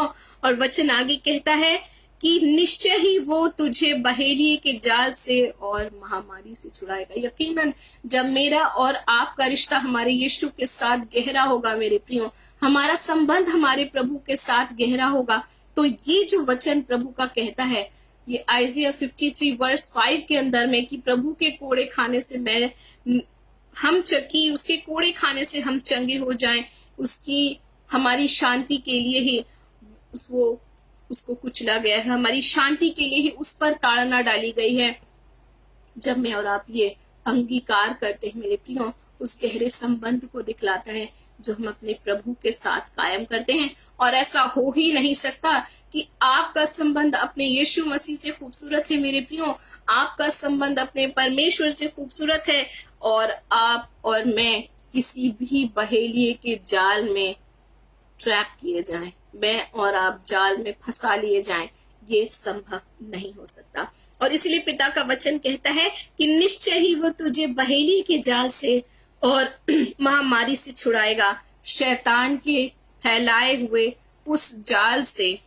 और वचन आगे कहता है कि निश्चय ही वो तुझे बहेलिए के जाल से और महामारी से छुड़ाएगा। यकीनन जब मेरा और आपका रिश्ता हमारे यीशु के साथ गहरा होगा मेरे प्रियो, हमारा संबंध हमारे प्रभु के साथ गहरा होगा, तो ये जो वचन प्रभु का कहता है, ये आइजिया 53 वर्स 5 के अंदर में कि प्रभु के कोड़े खाने से उसके कोड़े खाने से हम चंगे हो जाएं, उसकी हमारी शांति के लिए ही उसको कुचला गया है, हमारी शांति के लिए ही उस पर ताड़ना डाली गई है। जब मैं और आप ये अंगीकार करते हैं मेरे प्रियो, उस गहरे संबंध को दिखलाता है जो हम अपने प्रभु के साथ कायम करते हैं। और ऐसा हो ही नहीं सकता कि आपका संबंध अपने यीशु मसीह से खूबसूरत है मेरे प्रियो, आपका संबंध अपने परमेश्वर से खूबसूरत है, और आप और मैं किसी भी बहेलिए के जाल में ट्रैप किए जाएं, मैं और आप जाल में फंसा लिए जाएं, ये संभव नहीं हो सकता। और इसलिए पिता का वचन कहता है कि निश्चय ही वो तुझे बहेली के जाल से और महामारी से छुड़ाएगा, शैतान के फैलाए हुए उस जाल से,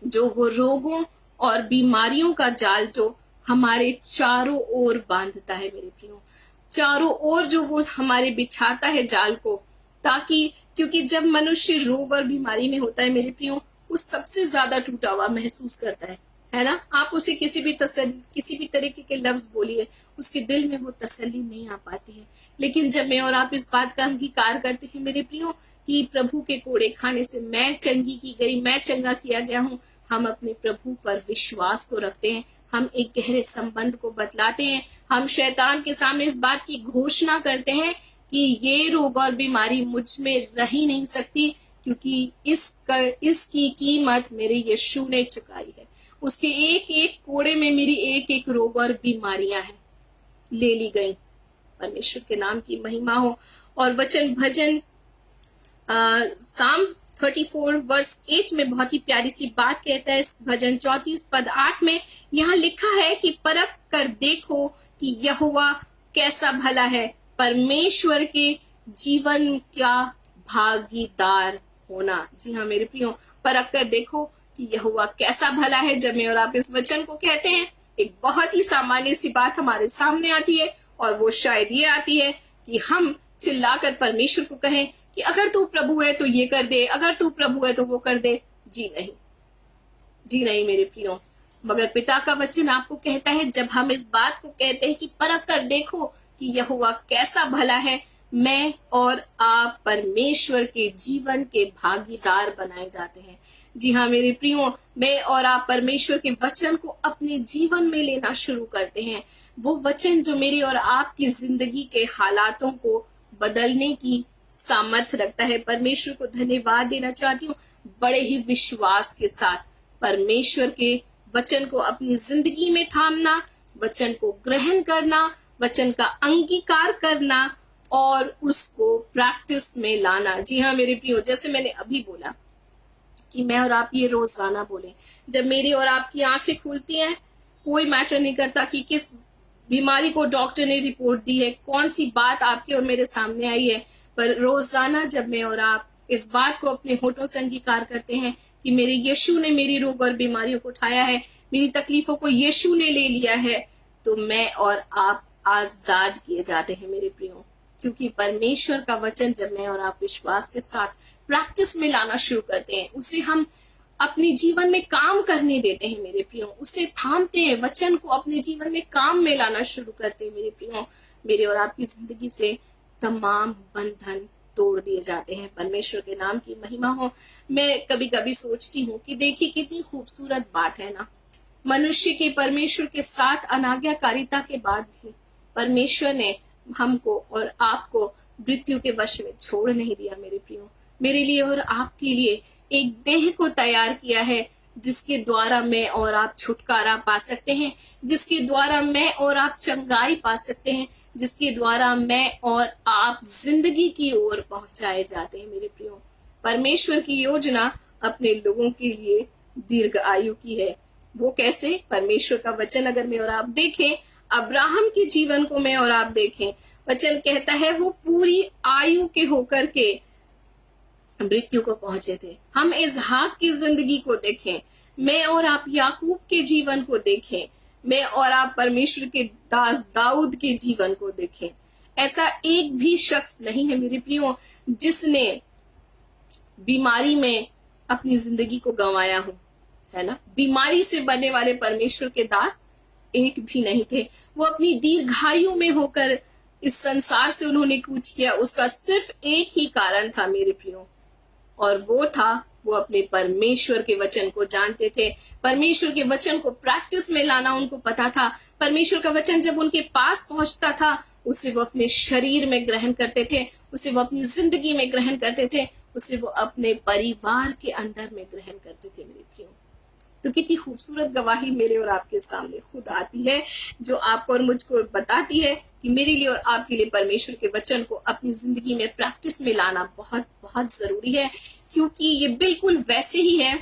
जो वो रोगों और बीमारियों का जाल जो हमारे चारों ओर बांधता है मेरे प्रियो, चारों ओर जो वो हमारे बिछाता है जाल को, ताकि क्योंकि जब मनुष्य रोग और बीमारी में होता है मेरे प्रियो, वो सबसे ज्यादा टूटा हुआ महसूस करता है ना। आप उसे किसी भी तरीके के लफ्ज बोलिए, उसके दिल में वो तसल्ली नहीं आ पाती है। लेकिन जब मैं और आप इस बात का अंगीकार करते हैं मेरे प्रियो कि प्रभु के कोड़े खाने से मैं चंगी की गई, मैं चंगा किया गया हूँ। हम अपने प्रभु पर विश्वास को रखते हैं, हम एक गहरे संबंध को बतलाते हैं, हम शैतान के सामने इस बात की घोषणा करते हैं कि ये रोग और बीमारी मुझ में रह ही नहीं सकती, क्योंकि इसकी कीमत मेरे यीशु ने चुकाई है। उसके एक एक कोड़े में मेरी एक एक रोग और बीमारियां हैं, ले ली गई। परमेश्वर के नाम की महिमा हो। और वचन भजन साम 34 वर्स 8 में बहुत ही प्यारी सी बात कहता है। भजन 34 पद 8 में यहाँ लिखा है कि परख कर देखो कि यहोवा कैसा भला है, परमेश्वर के जीवन का भागीदार होना। जी हाँ मेरे प्रियो, परख कर देखो कि यहोवा कैसा भला है। जब मैं और आप इस वचन को कहते हैं, एक बहुत ही सामान्य सी बात हमारे सामने आती है, और वो शायद ये आती है कि हम चिल्लाकर परमेश्वर को कहें कि अगर तू प्रभु है तो ये कर दे, अगर तू प्रभु है तो वो कर दे। जी नहीं, जी नहीं मेरे प्रियो। मगर पिता का वचन आपको कहता है, जब हम इस बात को कहते हैं कि परख कर देखो कि यहोवा कैसा भला है, मैं और आप परमेश्वर के जीवन के भागीदार बनाए जाते हैं। जी हाँ मेरे प्रियो, मैं और आप परमेश्वर के वचन को अपने जीवन में लेना शुरू करते हैं। वो वचन जो मेरी और आपकी जिंदगी के हालातों को बदलने की सामर्थ्य रखता है। परमेश्वर को धन्यवाद देना चाहती हूँ, बड़े ही विश्वास के साथ परमेश्वर के वचन को अपनी जिंदगी में थामना, वचन को ग्रहण करना, वचन का अंगीकार करना और उसको प्रैक्टिस में लाना। जी हाँ मेरे प्रियो, जैसे मैंने अभी बोला कि मैं और आप ये रोजाना बोले। जब मेरी और आपकी आंखें खुलती हैं, कोई मैटर नहीं करता कि किस बीमारी को डॉक्टर ने रिपोर्ट दी है, कौन सी बात आपके और मेरे सामने आई है, पर रोजाना जब मैं और आप इस बात को अपने होठों से अंगीकार करते हैं कि मेरे यीशु ने मेरी रोग और बीमारियों को उठाया है, मेरी तकलीफों को यीशु ने ले लिया है, तो मैं और आप आजाद किए जाते हैं मेरे प्रियो। क्योंकि परमेश्वर का वचन जब मैं और आप विश्वास के साथ प्रैक्टिस में लाना शुरू करते हैं, उसे हम अपने जीवन में काम करने देते हैं मेरे प्रियो, उसे थामते हैं, वचन को अपने जीवन में काम में लाना शुरू करते हैं मेरे प्रियो, मेरे और आपकी जिंदगी से तमाम बंधन तोड़ दिए जाते हैं। परमेश्वर के नाम की महिमा हो। मैं कभी कभी सोचती हूँ कि देखिए कितनी खूबसूरत बात है ना, मनुष्य के परमेश्वर के साथ अनाज्ञाकारिता के बाद भी परमेश्वर ने हमको और आपको मृत्यु के वश में छोड़ नहीं दिया मेरे प्रियो। मेरे लिए और आपके लिए एक देह को तैयार किया है, जिसके द्वारा मैं और आप छुटकारा पा सकते हैं, जिसके द्वारा मैं और आप चंगाई पा सकते हैं, जिसके द्वारा मैं और आप जिंदगी की ओर पहुंचाए जाते हैं मेरे प्रियो। परमेश्वर की योजना अपने लोगों के लिए दीर्घ आयु की है। वो कैसे? परमेश्वर का वचन अगर मैं और आप देखें, अब्राहम के जीवन को मैं और आप देखें, वचन कहता है वो पूरी आयु के होकर के मृत्यु को पहुंचे थे। हम इसहाक की जिंदगी को देखें, मैं और आप याकूब के जीवन को देखें, मैं और आप परमेश्वर के दास दाऊद के जीवन को देखें। ऐसा एक भी शख्स नहीं है मेरे प्रियो जिसने बीमारी में अपनी जिंदगी को गंवाया हो, है ना। बीमारी से बनने वाले परमेश्वर के दास एक भी नहीं थे। वो अपनी दीर्घायु में होकर इस संसार से उन्होंने कूच किया। उसका सिर्फ एक ही कारण था मेरे प्रियो, और वो था वो अपने परमेश्वर के वचन को जानते थे। परमेश्वर के वचन को प्रैक्टिस में लाना उनको पता था। परमेश्वर का वचन जब उनके पास पहुंचता था, उसे वो अपने शरीर में ग्रहण करते थे, उसे वो अपनी जिंदगी में ग्रहण करते थे, उसे वो अपने परिवार के अंदर में ग्रहण करते थे मेरे प्रियो। तो कितनी खूबसूरत गवाही मेरे और आपके सामने खुद आती है, जो आपको और मुझको बताती है कि मेरे लिए और आपके लिए परमेश्वर के वचन को अपनी जिंदगी में प्रैक्टिस में लाना बहुत बहुत जरूरी है। क्योंकि ये बिल्कुल वैसे ही है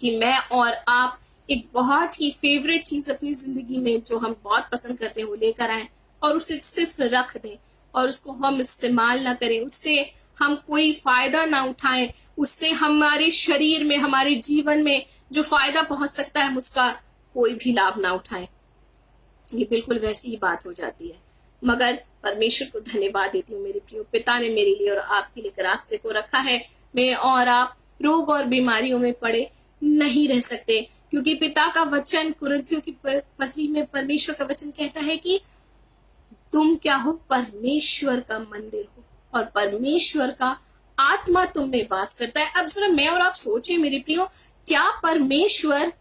कि मैं और आप एक बहुत ही फेवरेट चीज अपनी जिंदगी में जो हम बहुत पसंद करते हैं वो लेकर आए और उसे सिर्फ रख दें और उसको हम इस्तेमाल ना करें, उससे हम कोई फायदा ना उठाएं, उससे हमारे शरीर में, हमारे जीवन में जो फायदा पहुंच सकता है हम उसका कोई भी लाभ ना उठाएं। ये बिल्कुल वैसी ही बात हो जाती है। मगर परमेश्वर को धन्यवाद देती हूँ मेरे प्रियो, पिता ने मेरे लिए और आपके लिए एक रास्ते को रखा है। मैं और आप रोग और बीमारियों में पड़े नहीं रह सकते, क्योंकि पिता का वचन कुरिन्थियों की पत्री में परमेश्वर का वचन कहता है कि तुम क्या हो? परमेश्वर का मंदिर हो और परमेश्वर का आत्मा तुम में वास करता है। अब जरा मैं और आप सोचें मेरे प्रियो, क्या परमेश्वर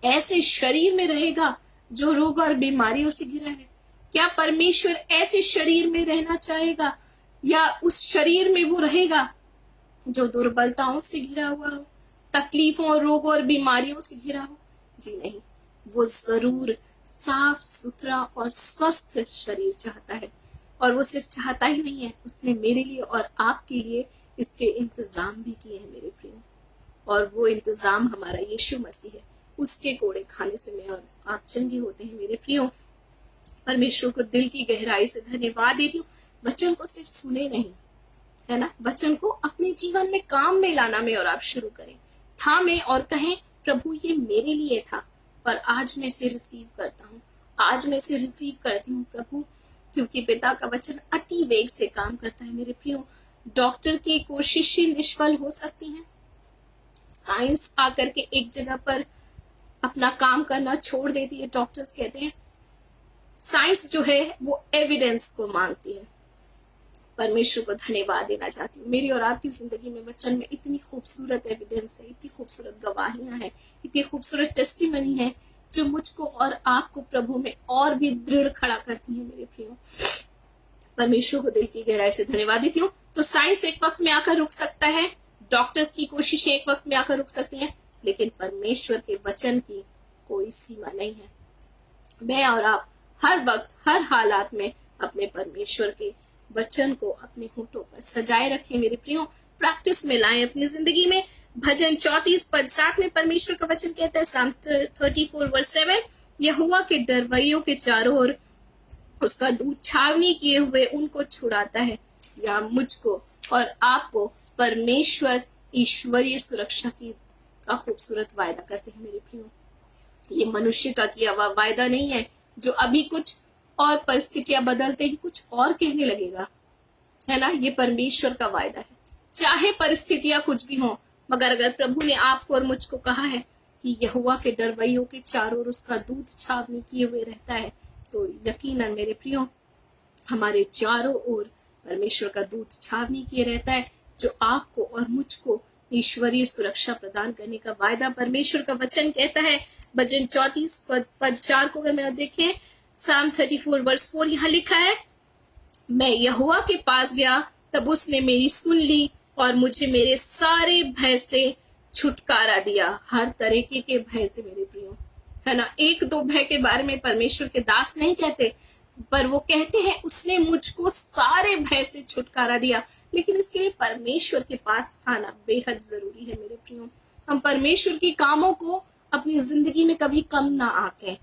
ऐसे शरीर में रहेगा जो रोग और बीमारियों से घिरा है? क्या परमेश्वर ऐसे शरीर में रहना चाहेगा, या उस शरीर में वो रहेगा जो दुर्बलताओं से घिरा हुआ हो, तकलीफों, रोगों और बीमारियों से घिरा हो? जी नहीं, वो जरूर साफ सुथरा और स्वस्थ शरीर चाहता है। और वो सिर्फ चाहता ही नहीं है, उसने मेरे लिए और आपके लिए इसके इंतजाम भी किए हैं मेरे प्रियो। और वो इंतजाम हमारा यीशु मसीह है। उसके कोड़े खाने से मैं और आप चंगे होते हैं मेरे प्रियो। परमेश्वर को दिल की गहराई से धन्यवाद देती हूँ। वचन को सिर्फ सुने नहीं, है ना, वचन को अपने जीवन में काम में लाना में और आप शुरू करें, थामें और कहें प्रभु ये मेरे लिए था और आज मैं इसे रिसीव करता हूँ, आज मैं इसे रिसीव करती हूँ प्रभु, क्योंकि पिता का वचन अति वेग से काम करता है मेरे प्रियो। डॉक्टर की कोशिशें निष्फल हो सकती हैं, साइंस आकर के एक जगह पर अपना काम करना छोड़ देती है। डॉक्टर्स कहते हैं, साइंस जो है वो एविडेंस को मांगती है। परमेश्वर को धन्यवाद देना चाहती हूँ, मेरी और आपकी जिंदगी में वचन में इतनी खूबसूरत एविडेंस है, इतनी खूबसूरत गवाहियां हैं, इतनी खूबसूरत टेस्टिमनी है जो मुझको और आपको प्रभु में और भी दृढ़ खड़ा करती है मेरे प्रियो। परमेश्वर को दिल की गहराई से धन्यवाद देती हूँ। तो साइंस एक वक्त में आकर रुक सकता है, डॉक्टर्स की कोशिशें एक वक्त में आकर रुक सकती हैं, लेकिन परमेश्वर के वचन की कोई सीमा नहीं है। मैं और आप हर वक्त हर हालात में अपने परमेश्वर के वचन को अपने होठों पर सजाए रखें मेरे प्रियो, प्रैक्टिस में लाएं अपनी जिंदगी में। भजन 34 पद 7 में परमेश्वर का वचन कहता है, Psalm 34 verse 7, यहोवा के डरवैयों के चारों ओर उसका दूत छावनी किए हुए उनको छुड़ाता है। या मुझको और आपको परमेश्वर ईश्वरीय सुरक्षा की का खूबसूरत वायदा करते हैं मेरे प्रियो। ये मनुष्य का किया हुआ वायदा नहीं है जो अभी कुछ और परिस्थितियां बदलते ही कुछ और कहने लगेगा, है ना। ये परमेश्वर का वायदा है, चाहे परिस्थितियां कुछ भी हो, मगर अगर प्रभु ने आपको और मुझको कहा है कि यहोवा के डरवैयों के चारों ओर उसका दूत छावनी किए हुए रहता है, तो यकीनन मेरे प्रियो हमारे चारों ओर परमेश्वर का दूत छावनी किए रहता है, जो आपको और मुझको ईश्वरीय सुरक्षा प्रदान करने का वायदा परमेश्वर का वचन कहता है। भजन 34 पद 4 को अगर मैं देखें, Psalm 34 verse 4 यहाँ लिखा है, मैं यहोवा के पास गया तब उसने मेरी सुन ली और मुझे मेरे सारे भय से छुटकारा दिया। हर तरीके के भय से मेरे प्रियो, है ना। एक दो भय के बारे में परमेश्वर के दास नहीं कहते, पर वो कहते हैं उसने मुझको सारे भय से छुटकारा दिया। लेकिन इसके लिए परमेश्वर के पास आना बेहद जरूरी है मेरे प्रियो। हम परमेश्वर के कामों को अपनी जिंदगी में कभी कम ना आंकें।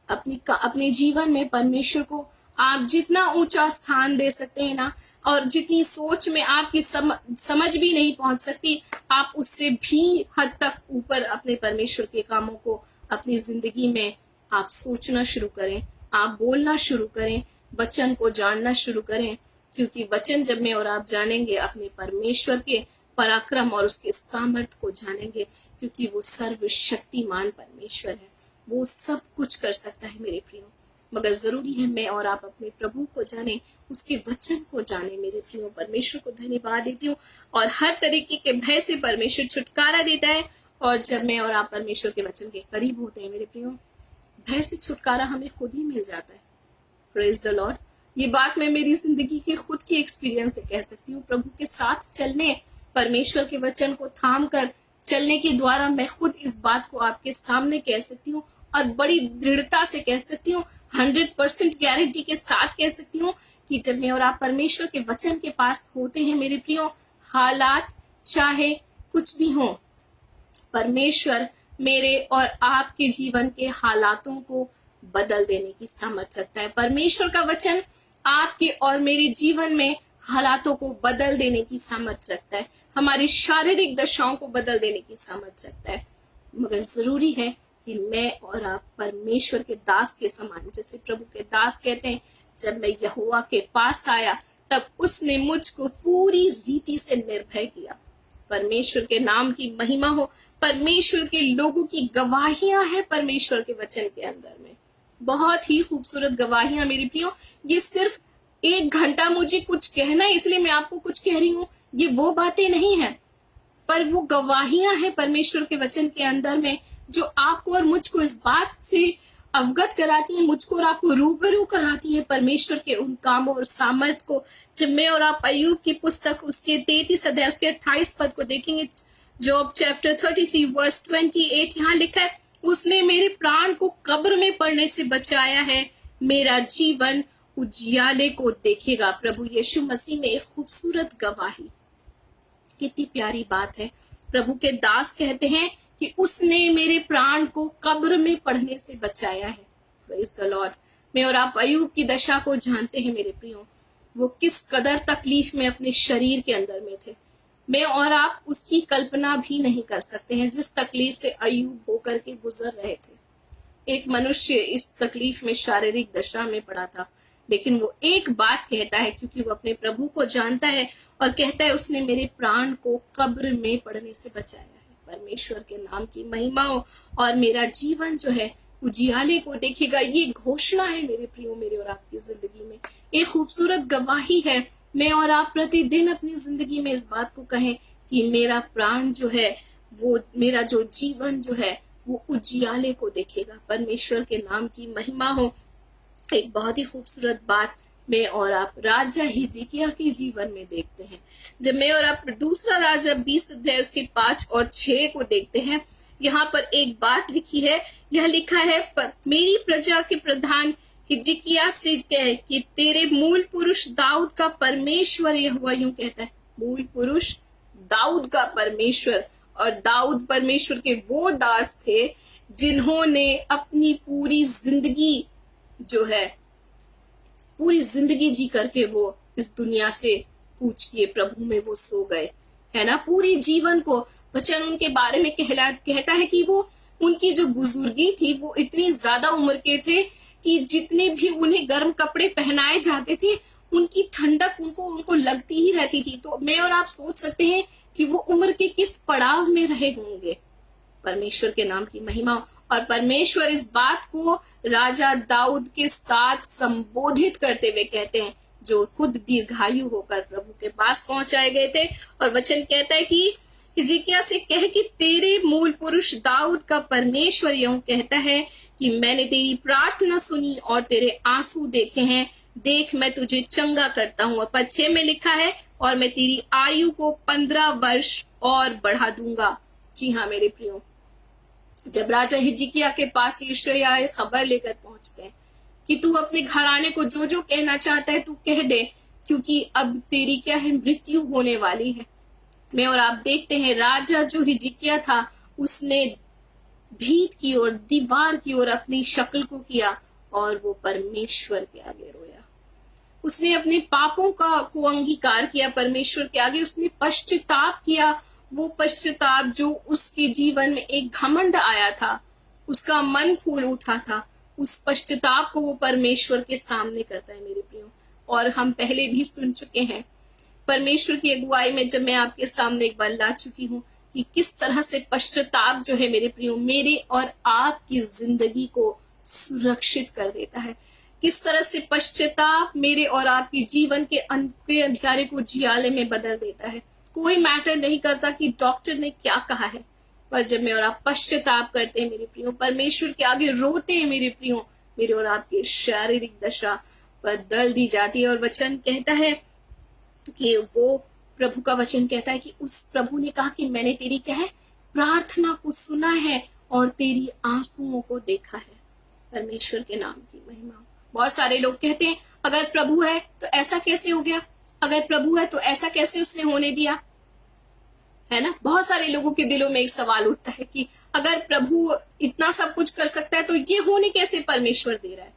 अपने जीवन में परमेश्वर को आप जितना ऊंचा स्थान दे सकते हैं ना, और जितनी सोच में आपकी समझ भी नहीं पहुंच सकती, आप उससे भी हद तक ऊपर अपने परमेश्वर के कामों को अपनी जिंदगी में आप सोचना शुरू करें, आप बोलना शुरू करें, वचन को जानना शुरू करें। क्योंकि वचन जब मैं और आप जानेंगे, अपने परमेश्वर के पराक्रम और उसके सामर्थ्य को जानेंगे, क्योंकि वो सर्वशक्तिमान परमेश्वर है, वो सब कुछ कर सकता है मेरे प्रियो। मगर जरूरी है मैं और आप अपने प्रभु को जाने, उसके वचन को जाने मेरे प्रियो। परमेश्वर को धन्यवाद देती हूँ। और हर तरीके के भय से परमेश्वर छुटकारा देता है, और जब मैं और आप परमेश्वर के वचन के करीब होते हैं मेरे प्रियो, भय से छुटकारा हमें खुद ही मिल जाता है। Praise the Lord. ये बात मैं मेरी जिंदगी के खुद की एक्सपीरियंस से कह सकती हूँ। प्रभु के साथ चलने, परमेश्वर के वचन को थाम कर चलने के द्वारा मैं खुद इस बात को आपके सामने कह सकती हूँ, और बड़ी दृढ़ता से कह सकती हूँ, 100% गारंटी के साथ कह सकती हूँ कि जब मैं और आप परमेश्वर के वचन के पास होते हैं मेरे प्रियो, हालात चाहे कुछ भी हो, परमेश्वर मेरे और आपके जीवन के हालातों को बदल देने की सामर्थ्य रखता है। परमेश्वर का वचन आपके और मेरे जीवन में हालातों को बदल देने की सामर्थ्य रखता है, हमारी शारीरिक दशाओं को बदल देने की सामर्थ्य रखता है। मगर जरूरी है कि मैं और आप परमेश्वर के दास के समान, जैसे प्रभु के दास कहते हैं, जब मैं यहोवा के पास आया तब उसने मुझको पूरी रीति से निर्भय किया। परमेश्वर के नाम की महिमा हो। परमेश्वर के लोगों की गवाहियां हैं परमेश्वर के वचन के अंदर में, बहुत ही खूबसूरत गवाहियां मेरी प्रियो। ये सिर्फ एक एक घंटा मुझे कुछ कहना है इसलिए मैं आपको कुछ कह रही हूँ, ये वो बातें नहीं है, पर वो गवाहियां हैं परमेश्वर के वचन के अंदर में, जो आपको और मुझको इस बात से अवगत कराती है, मुझको और आपको रूबरू कराती है परमेश्वर के उन कामों और सामर्थ को। जब मैं और आप अय्यूब की पुस्तक उसके 33 अध्याय उसके 28 पद को देखेंगे, जॉब चैप्टर 33 वर्स 28, यहाँ लिखा है, उसने मेरे प्राण को कब्र में पड़ने से बचाया है, मेरा जीवन उजियाले को देखेगा। प्रभु यीशु मसीह में एक खूबसूरत गवाही, कितनी प्यारी बात है। प्रभु के दास कहते हैं कि उसने मेरे प्राण को कब्र में पड़ने से बचाया है। Praise the Lord. मैं और आप अय्यूब की दशा को जानते हैं मेरे प्रियो, वो किस कदर तकलीफ में अपने शरीर के अंदर में थे। मैं और आप उसकी कल्पना भी नहीं कर सकते हैं जिस तकलीफ से अय्यूब होकर के गुजर रहे थे। एक मनुष्य इस तकलीफ में शारीरिक दशा में पड़ा था, लेकिन वो एक बात कहता है, क्योंकि वो अपने प्रभु को जानता है, और कहता है उसने मेरे प्राण को कब्र में पड़ने से बचाया है। परमेश्वर के नाम की महिमा हो, और मेरा जीवन जो है उजियाले को देखेगा। ये घोषणा है मेरे प्रियो, मेरे और आपकी जिंदगी में एक खूबसूरत गवाही है। मैं और आप प्रतिदिन अपनी जिंदगी में इस बात को कहें कि मेरा प्राण जो है, वो मेरा जो जीवन जो है वो उजियाले को देखेगा। परमेश्वर के नाम की महिमा हो। एक बहुत ही खूबसूरत बात मैं और आप राजा हिजकिय्याह के जीवन में देखते हैं। जब मैं और आप दूसरा राजा 20 अध्याय उसके 5 और 6 को देखते हैं, यहाँ पर एक बात लिखी है, यह लिखा है, मेरी प्रजा के प्रधान हिजकिय्याह से कह कि तेरे मूल पुरुष दाऊद का परमेश्वर यहोवा यूं कहता है। मूल पुरुष दाऊद का परमेश्वर, और दाऊद परमेश्वर के वो दास थे जिन्होंने अपनी पूरी जिंदगी जो है, पूरी जिंदगी जी करके वो इस दुनिया से पूछ किए प्रभु में वो सो गए, है ना। पूरी जीवन को वचन उनके बारे में कहता है कि वो उनकी जो बुजुर्गी थी वो इतनी ज्यादा उम्र के थे कि जितने भी उन्हें गर्म कपड़े पहनाए जाते थे उनकी ठंडक उनको लगती ही रहती थी। तो मैं और आप सोच सकते हैं कि वो उम्र के किस पड़ाव में रहे होंगे। परमेश्वर के नाम की महिमा। और परमेश्वर इस बात को राजा दाऊद के साथ संबोधित करते हुए कहते हैं, जो खुद दीर्घायु होकर प्रभु के पास पहुंचाए गए थे। और वचन कहता है कि हिजकिय्याह से कह कि तेरे मूल पुरुष दाऊद का परमेश्वर यूं कहता है कि मैंने तेरी प्रार्थना सुनी और तेरे आंसू देखे हैं। देख मैं तुझे चंगा करता हूँ। और पद 6 में लिखा है, और मैं तेरी आयु को 15 वर्ष और बढ़ा दूंगा। जी हाँ मेरे प्रियो, जब राजा हिजकिय्याह के पास यशायाह खबर लेकर पहुंचते हैं कि तू अपने घराने को जो जो कहना चाहता है तू कह दे, क्योंकि अब तेरी क्या है, मृत्यु होने वाली है। मैं और आप देखते हैं राजा जो हिजकिय्याह था उसने भीत की ओर, दीवार की ओर अपनी शक्ल को किया और वो परमेश्वर के आगे रोया। उसने अपने पापों को अंगीकार किया परमेश्वर के आगे। उसने पश्चाताप किया, वो पश्चाताप जो उसके जीवन में एक घमंड आया था, उसका मन फूल उठा था, उस पश्चाताप को वो परमेश्वर के सामने करता है मेरे प्रियो। और हम पहले भी सुन चुके हैं परमेश्वर की अगुवाई में, जब मैं आपके सामने एक बार ला चुकी हूँ कि किस तरह से पश्चाताप जो है मेरे प्रियो मेरे और आपकी जिंदगी को सुरक्षित कर देता है। किस तरह से पश्चाताप मेरे और आपके जीवन के अंधेरे को जियाले में बदल देता है। कोई मैटर नहीं करता कि डॉक्टर ने क्या कहा है, पर जब मैं और आप पश्चाताप करते हैं मेरे प्रियो, परमेश्वर के आगे रोते हैं मेरे प्रियो, मेरे और आपकी शारीरिक दशा बदल दी जाती है। और वचन कहता है कि वो प्रभु का वचन कहता है कि उस प्रभु ने कहा कि मैंने तेरी क्या है, प्रार्थना को सुना है और तेरी आंसुओं को देखा है। परमेश्वर के नाम की महिमा। बहुत सारे लोग कहते हैं अगर प्रभु है तो ऐसा कैसे हो गया, अगर प्रभु है तो ऐसा कैसे उसने होने दिया, है ना। बहुत सारे लोगों के दिलों में एक सवाल उठता है कि अगर प्रभु इतना सब कुछ कर सकता है तो ये होने कैसे परमेश्वर दे रहा है।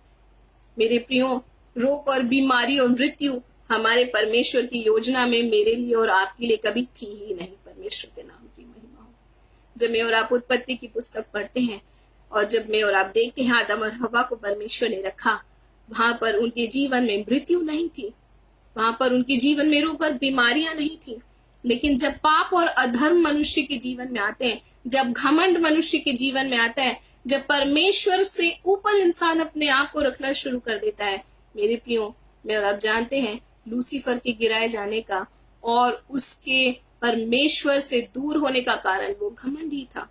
मेरे प्रियो, रोग और बीमारी और मृत्यु हमारे परमेश्वर की योजना में मेरे लिए और आपके लिए कभी थी ही नहीं। परमेश्वर के नाम की महिमा हो। जब मैं और आप उत्पत्ति की पुस्तक पढ़ते हैं और जब मैं और आप देखते हैं आदम और हवा को परमेश्वर ने रखा, वहां पर उनके जीवन में मृत्यु नहीं थी, वहां पर उनके जीवन में रोग और बीमारियां नहीं थी। लेकिन जब पाप और अधर्म मनुष्य के जीवन में आते हैं, जब घमंड मनुष्य के जीवन में आता है, जब परमेश्वर से ऊपर इंसान अपने आप को रखना शुरू कर देता है मेरे प्रियो, मैं और आप जानते हैं लूसीफर के गिराए जाने का और उसके परमेश्वर से दूर होने का कारण वो घमंड ही था,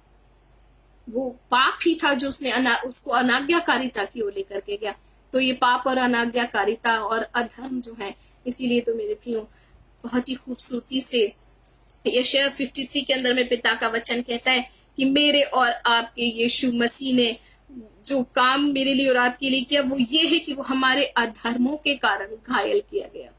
वो पाप ही था जो उसने उसको अनाज्ञाकारिता की ओर लेकर के गया। तो ये पाप और अनाज्ञाकारिता और अधर्म जो है, इसीलिए तो मेरे प्रियो बहुत ही खूबसूरती से यशायाह 53 के अंदर में पिता का वचन कहता है कि मेरे और आपके यीशु मसीह ने जो काम मेरे लिए और आपके लिए किया वो ये है कि वो हमारे अधर्मों के कारण घायल किया गया।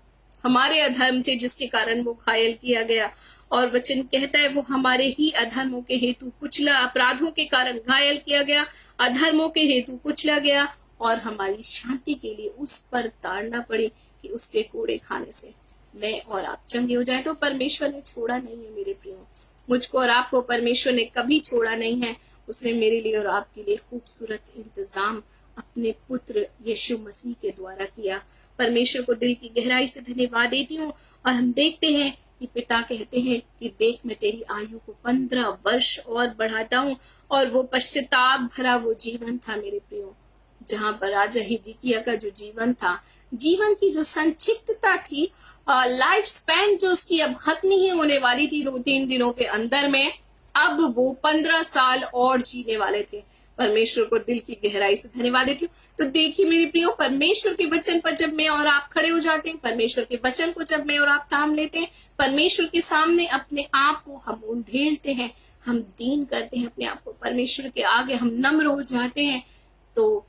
हमारे अधर्म थे जिसके कारण वो घायल किया गया, और वचन कहता है वो हमारे ही अधर्मों के हेतु कुचला, अपराधों के कारण घायल किया गया, अधर्मों के हेतु कुचला गया, और हमारी शांति के लिए उस पर ताड़ना पड़ी कि उसके कोड़े खाने से मैं और आप चंगे हो जाए। तो परमेश्वर ने छोड़ा नहीं है मेरे प्रियो, मुझको और आपको परमेश्वर ने कभी छोड़ा नहीं है। उसने मेरे लिए और आपके लिए खूबसूरत इंतजाम अपने पुत्र यीशु मसीह के द्वारा किया। परमेश्वर को दिल की गहराई से धन्यवाद देती हूँ। और हम देखते हैं कि पिता कहते हैं कि देख मैं तेरी आयु को 15 वर्ष और बढ़ाता हूँ। और वो पश्चाताप भरा वो जीवन था मेरे प्रियो, जहां पर राजा हिजकिय्याह का जो जीवन था, जीवन की जो संक्षिप्तता थी, लाइफ स्पैन जो उसकी अब खत्म ही होने वाली थी 2-3 दिनों के अंदर में, अब वो 15 साल और जीने वाले थे। परमेश्वर को दिल की गहराई से धन्यवाद देती हूँ। तो देखिए मेरे प्रियो, परमेश्वर के वचन पर जब मैं और आप खड़े हो जाते हैं, परमेश्वर के वचन को जब मैं और आप थाम लेते हैं, परमेश्वर के सामने अपने आप को हम उंडेलते हैं, हम दीन करते हैं अपने आप को, परमेश्वर के आगे हम नम्र हो जाते हैं, तो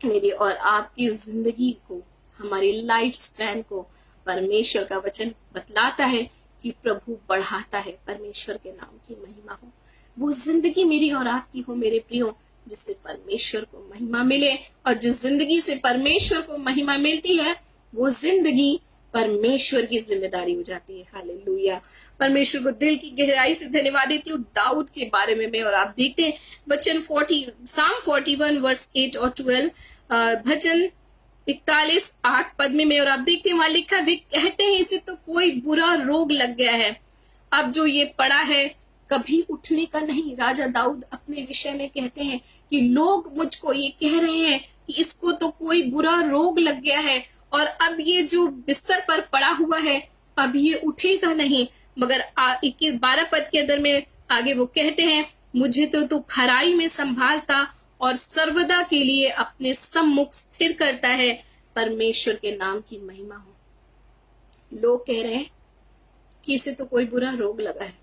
मेरी और आपकी जिंदगी को, हमारी लाइफ स्पैन को परमेश्वर का वचन बतलाता है कि प्रभु बढ़ाता है। परमेश्वर के नाम की महिमा हो। वो जिंदगी मेरी और आपकी हो मेरे प्रियो, जिससे परमेश्वर को महिमा मिले। और जिस जिंदगी से परमेश्वर को महिमा मिलती है, वो जिंदगी परमेश्वर की जिम्मेदारी हो जाती है। हालेलुया। परमेश्वर को दिल की गहराई से धन्यवाद देती हूँ। दाऊद के बारे में मैं और आप देखते हैं वचन साम 41 वर्स 8 और 12, भजन 41 8 पद में मैं और आप देखते हैं, वहां लिखा वे कहते हैं इसे तो कोई बुरा रोग लग गया है, अब जो ये पड़ा है कभी उठने का नहीं। राजा दाऊद अपने विषय में कहते हैं कि लोग मुझको ये कह रहे हैं कि इसको तो कोई बुरा रोग लग गया है, और अब ये जो बिस्तर पर पड़ा हुआ है अब ये उठेगा नहीं। मगर 12 पद के अंदर में आगे वो कहते हैं, मुझे तो तू खराई में संभालता और सर्वदा के लिए अपने सम्मुख स्थिर करता है। परमेश्वर के नाम की महिमा हो। लोग कह रहे हैं कि इसे तो कोई बुरा रोग लगा है,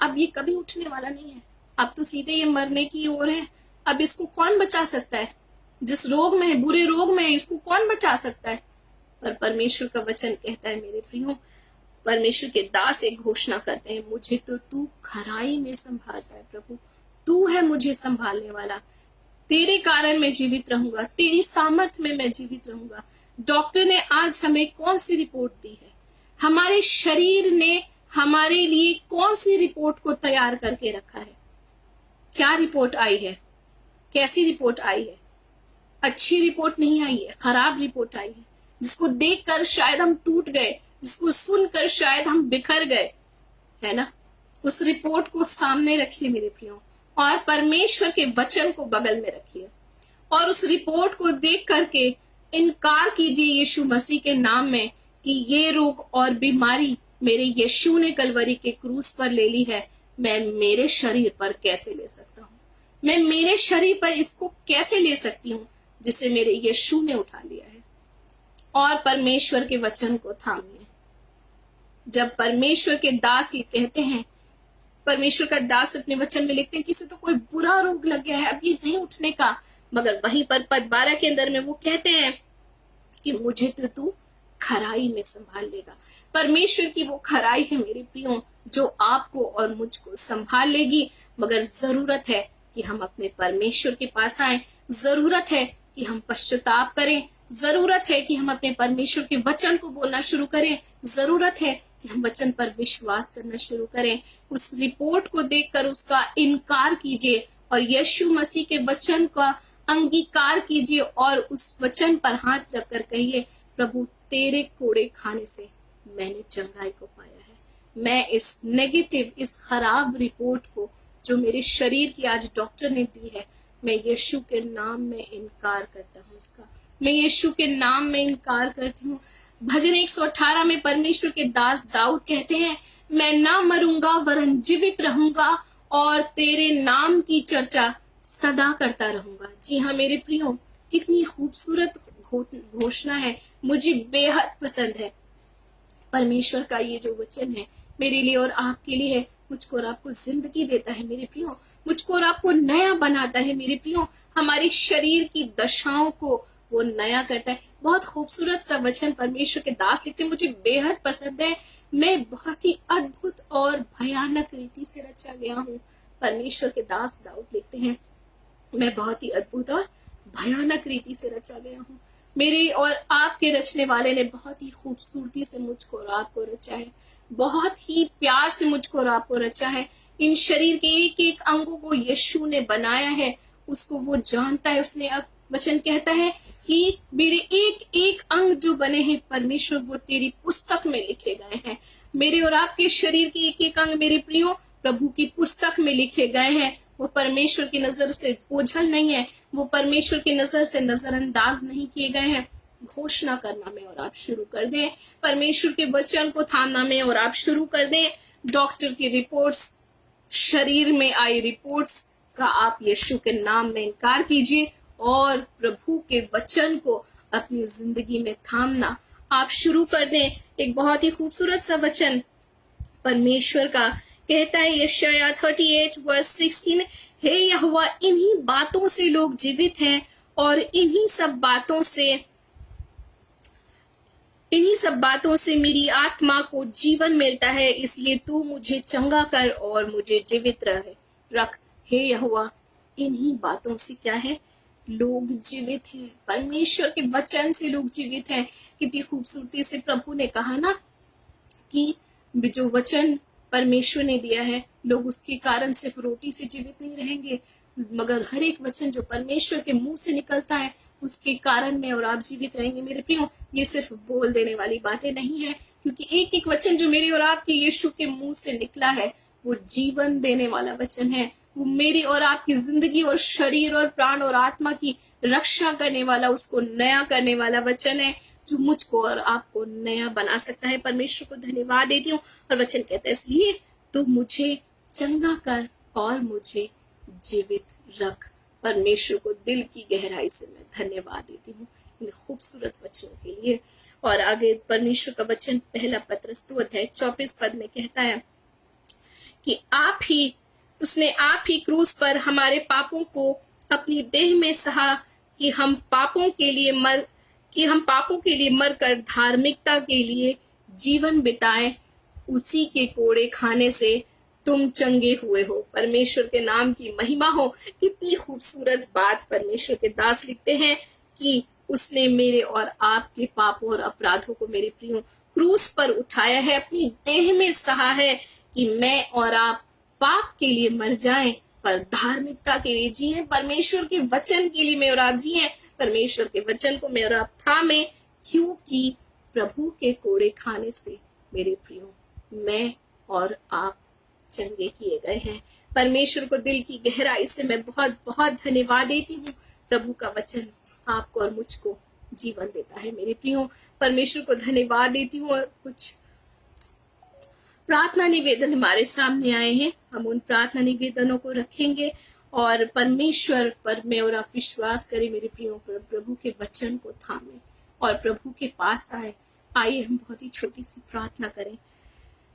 अब ये कभी उठने वाला नहीं है, अब तो सीधे ये मरने की ओर है, अब इसको कौन बचा सकता है, जिस रोग में है, बुरे रोग में है, इसको कौन बचा सकता है। पर परमेश्वर का वचन कहता है मेरे प्रियो, परमेश्वर के दास एक घोषणा करते हैं, मुझे तो तू खराई में संभालता है। प्रभु तू है मुझे संभालने वाला, तेरे कारण मैं जीवित रहूंगा, तेरी सामर्थ में मैं जीवित रहूंगा। डॉक्टर ने आज हमें कौन सी रिपोर्ट दी है, हमारे शरीर ने हमारे लिए कौन सी रिपोर्ट को तैयार करके रखा है, क्या रिपोर्ट आई है, कैसी रिपोर्ट आई है। अच्छी रिपोर्ट नहीं आई है, खराब रिपोर्ट आई है, जिसको देखकर शायद हम टूट गए, जिसको सुनकर शायद हम बिखर गए, है ना। उस रिपोर्ट को सामने रखिए मेरे प्रियो, और परमेश्वर के वचन को बगल में रखिए, और उस रिपोर्ट को देख करके इनकार कीजिए यीशु मसीह के नाम में कि ये रोग और बीमारी मेरे यीशु ने कलवरी के क्रूस पर ले ली है, मैं मेरे शरीर पर कैसे ले सकता हूँ, मैं मेरे शरीर पर इसको कैसे ले सकती हूँ जिसे मेरे यीशु ने उठा लिया है। और परमेश्वर के वचन को थामिए। जब परमेश्वर के दास ये कहते हैं, परमेश्वर का दास अपने वचन में लिखते हैं कि इसे तो कोई बुरा रोग लग गया है, अब ये नहीं उठने का, मगर वहीं पर पद 12 के अंदर में वो कहते हैं कि मुझे तो तू खराई में संभाल लेगा। परमेश्वर की वो खराई है मेरे प्रियो, जो आपको और मुझको संभाल लेगी। मगर जरूरत है कि हम अपने परमेश्वर के पास आए, जरूरत है कि हम पश्चाताप करें, जरूरत है कि हम अपने परमेश्वर के वचन को बोलना शुरू करें, जरूरत है कि हम वचन पर विश्वास करना शुरू करें। उस रिपोर्ट को देखकर उसका इनकार कीजिए और यीशु मसीह के वचन का अंगीकार कीजिए, और उस वचन पर हाथ रखकर कहिए, प्रभु तेरे कोड़े खाने से मैंने चंगाई को पाया है। मैं इस नेगेटिव, इस खराब रिपोर्ट को जो मेरे शरीर की आज डॉक्टर ने दी है, मैं यीशु के नाम में इनकार करता हूँ इसका। मैं यीशु के नाम में इनकार करती हूँ। भजन 118 में परमेश्वर के दास दाऊद कहते हैं, मैं ना मरूंगा वरन जीवित रहूंगा और तेरे नाम की चर्चा सदा करता रहूंगा। जी हाँ मेरे प्रियो, कितनी खूबसूरत घोषणा है, मुझे बेहद पसंद है। परमेश्वर का ये जो वचन है मेरे लिए और आपके लिए है, मुझको और आपको जिंदगी देता है मेरे प्रियो, मुझको और आपको नया बनाता है मेरे प्रियो, हमारे शरीर की दशाओं को वो नया करता है। बहुत खूबसूरत सा वचन परमेश्वर के दास लिखते, मुझे बेहद पसंद है। मैं बहुत ही अद्भुत और भयानक रीति से रचा गया हूँ। परमेश्वर के दास दाऊद लिखते हैं, मैं बहुत ही अद्भुत और भयानक रीति से रचा गया हूँ। मेरे और आपके रचने वाले ने बहुत ही खूबसूरती से मुझको और आपको रचा है, बहुत ही प्यार से मुझको और आपको रचा है। इन शरीर के एक एक अंगों को यीशु ने बनाया है, उसको वो जानता है। उसने अब वचन कहता है कि मेरे एक एक अंग जो बने हैं परमेश्वर वो तेरी पुस्तक में लिखे गए हैं। मेरे और आपके शरीर के एक एक अंग मेरे प्रियो प्रभु की पुस्तक में लिखे गए हैं। वो परमेश्वर की नजर से ओझल नहीं है, वो परमेश्वर की नजर से नजरअंदाज नहीं किए गए हैं। घोषणा करना में और आप शुरू कर दें, परमेश्वर के वचन को थामना में और आप शुरू कर दें। डॉक्टर की रिपोर्ट्स, शरीर में आई रिपोर्ट्स का आप यीशु के नाम में इनकार कीजिए और प्रभु के वचन को अपनी जिंदगी में थामना आप शुरू कर दें। एक बहुत ही खूबसूरत सा वचन परमेश्वर का कहता है यशायाह 38 वर्स 16, हे यहोवा, इन्हीं बातों से लोग जीवित हैं और इन्हीं सब बातों से मेरी आत्मा को जीवन मिलता है। इसलिए तू मुझे चंगा कर और मुझे जीवित रख। हे यहोवा, इन्हीं बातों से क्या है, लोग जीवित हैं। परमेश्वर के वचन से लोग जीवित हैं। कितनी खूबसूरती से प्रभु ने कहा ना कि जो वचन परमेश्वर ने दिया है, लोग उसके कारण सिर्फ रोटी से जीवित नहीं रहेंगे, मगर हर एक वचन जो परमेश्वर के मुंह से निकलता है उसके कारण में और आप जीवित रहेंगे। मेरे प्रियो, ये सिर्फ बोल देने वाली बातें नहीं है, क्योंकि एक एक वचन जो मेरे और आपके यीशु के मुंह से निकला है वो जीवन देने वाला वचन है। वो मेरी और आपकी जिंदगी और शरीर और प्राण और आत्मा की रक्षा करने वाला, उसको नया करने वाला वचन है, जो मुझको और आपको नया बना सकता है। परमेश्वर को धन्यवाद देती हूँ। और वचन कहता है, इसलिए तू मुझे चंगा कर और मुझे जीवित रख। परमेश्वर को दिल की गहराई से मैं धन्यवाद देती हूँ इन खूबसूरत वचनों के लिए। और आगे परमेश्वर का वचन पहला पत्रस 2 अध्याय 24 पद में कहता है कि उसने आप ही क्रूस पर हमारे पापों को अपनी देह में सहा कि हम पापों के लिए मरकर धार्मिकता के लिए जीवन बिताएं। उसी के कोड़े खाने से तुम चंगे हुए हो। परमेश्वर के नाम की महिमा हो। कितनी खूबसूरत बात परमेश्वर के दास लिखते हैं कि उसने मेरे और आपके पापों और अपराधों को मेरे प्रियो क्रूस पर उठाया है, अपनी देह में सहा है कि मैं और आप पाप के लिए मर जाएं पर धार्मिकता के लिए जिए। परमेश्वर के वचन के लिए मैं और आप जिए, परमेश्वर के वचन को मैं और आप थामे, क्योंकि प्रभु के कोड़े खाने से मेरे प्रियो मैं और आप चंगे किए गए हैं। परमेश्वर को दिल की गहराई से मैं बहुत बहुत धन्यवाद देती हूँ। प्रभु का वचन आपको और मुझको जीवन देता है मेरे प्रियो। परमेश्वर को धन्यवाद देती हूँ। और कुछ प्रार्थना निवेदन हमारे सामने आए हैं, हम उन प्रार्थना निवेदनों को रखेंगे और परमेश्वर पर मैं और आप विश्वास करें मेरे प्रियो, प्रभु के वचन को थामे और प्रभु के पास आइए हम बहुत ही छोटी सी प्रार्थना करें।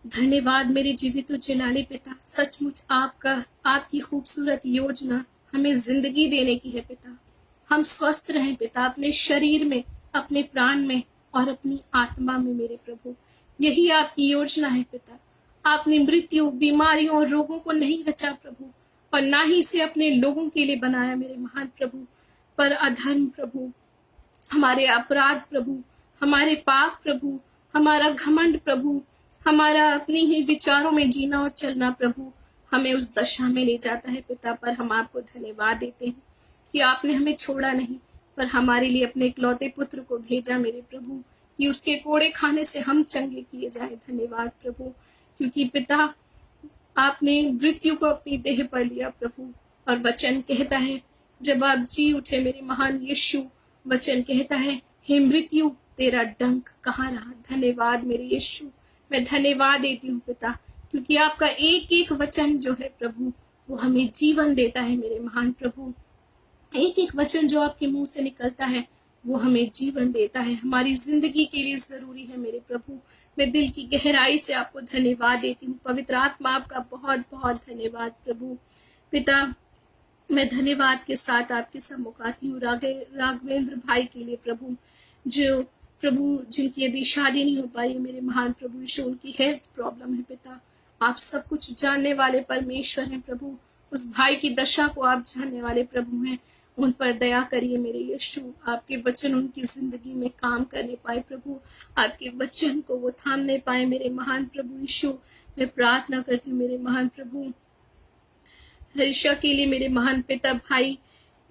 धन्यवाद मेरे जीवित जलाली पिता, सचमुच आपकी खूबसूरत योजना हमें जिंदगी देने की है पिता। हम स्वस्थ रहें पिता, अपने शरीर में, अपने प्राण में और अपनी आत्मा में मेरे प्रभु। यही आपकी योजना है पिता। आपने मृत्यु, बीमारियों और रोगों को नहीं रचा प्रभु, और ना ही इसे अपने लोगों के लिए बनाया मेरे महान प्रभु, पर अधर्म प्रभु, हमारे अपराध प्रभु, हमारे पाप प्रभु, हमारा घमंड प्रभु, हमारा अपने ही विचारों में जीना और चलना प्रभु हमें उस दशा में ले जाता है पिता। पर हम आपको धन्यवाद देते हैं कि आपने हमें छोड़ा नहीं, पर हमारे लिए अपने इकलौते पुत्र को भेजा मेरे प्रभु, कि उसके कोड़े खाने से हम चंगे किए जाए। धन्यवाद प्रभु, क्योंकि पिता आपने मृत्यु को अपनी देह पर लिया प्रभु, और वचन कहता है जब आप जी उठे मेरे महान यीशु, वचन कहता है, हे मृत्यु तेरा डंक कहाँ रहा। धन्यवाद मेरे यीशु, मैं धन्यवाद देती हूँ पिता, क्योंकि आपका एक एक वचन जो है प्रभु वो हमें जीवन देता है मेरे महान प्रभु। एक एक वचन जो आपके मुंह से निकलता है वो हमें जीवन देता है, हमारी जिंदगी के लिए जरूरी है मेरे प्रभु। मैं दिल की गहराई से आपको धन्यवाद देती हूँ। पवित्र आत्मा आपका बहुत बहुत धन्यवाद प्रभु। पिता, मैं धन्यवाद के साथ आपके सम्मुख आती हूँ राघवेंद्र भाई के लिए प्रभु, जो प्रभु जिनकी अभी शादी नहीं हो पाई मेरे महान प्रभु यीशु, उनकी हेल्थ प्रॉब्लम है पिता। आप सब कुछ जानने वाले परमेश्वर हैं प्रभु, उस भाई की दशा को आप जानने वाले प्रभु हैं। उन पर दया करिए मेरे यीशु, आपके वचन उनकी जिंदगी में काम करने पाए प्रभु, आपके वचन को वो थामने पाए मेरे महान प्रभु यीशु। मैं प्रार्थना करती हूँ मेरे महान प्रभु हर्षा के लिए, मेरे महान पिता भाई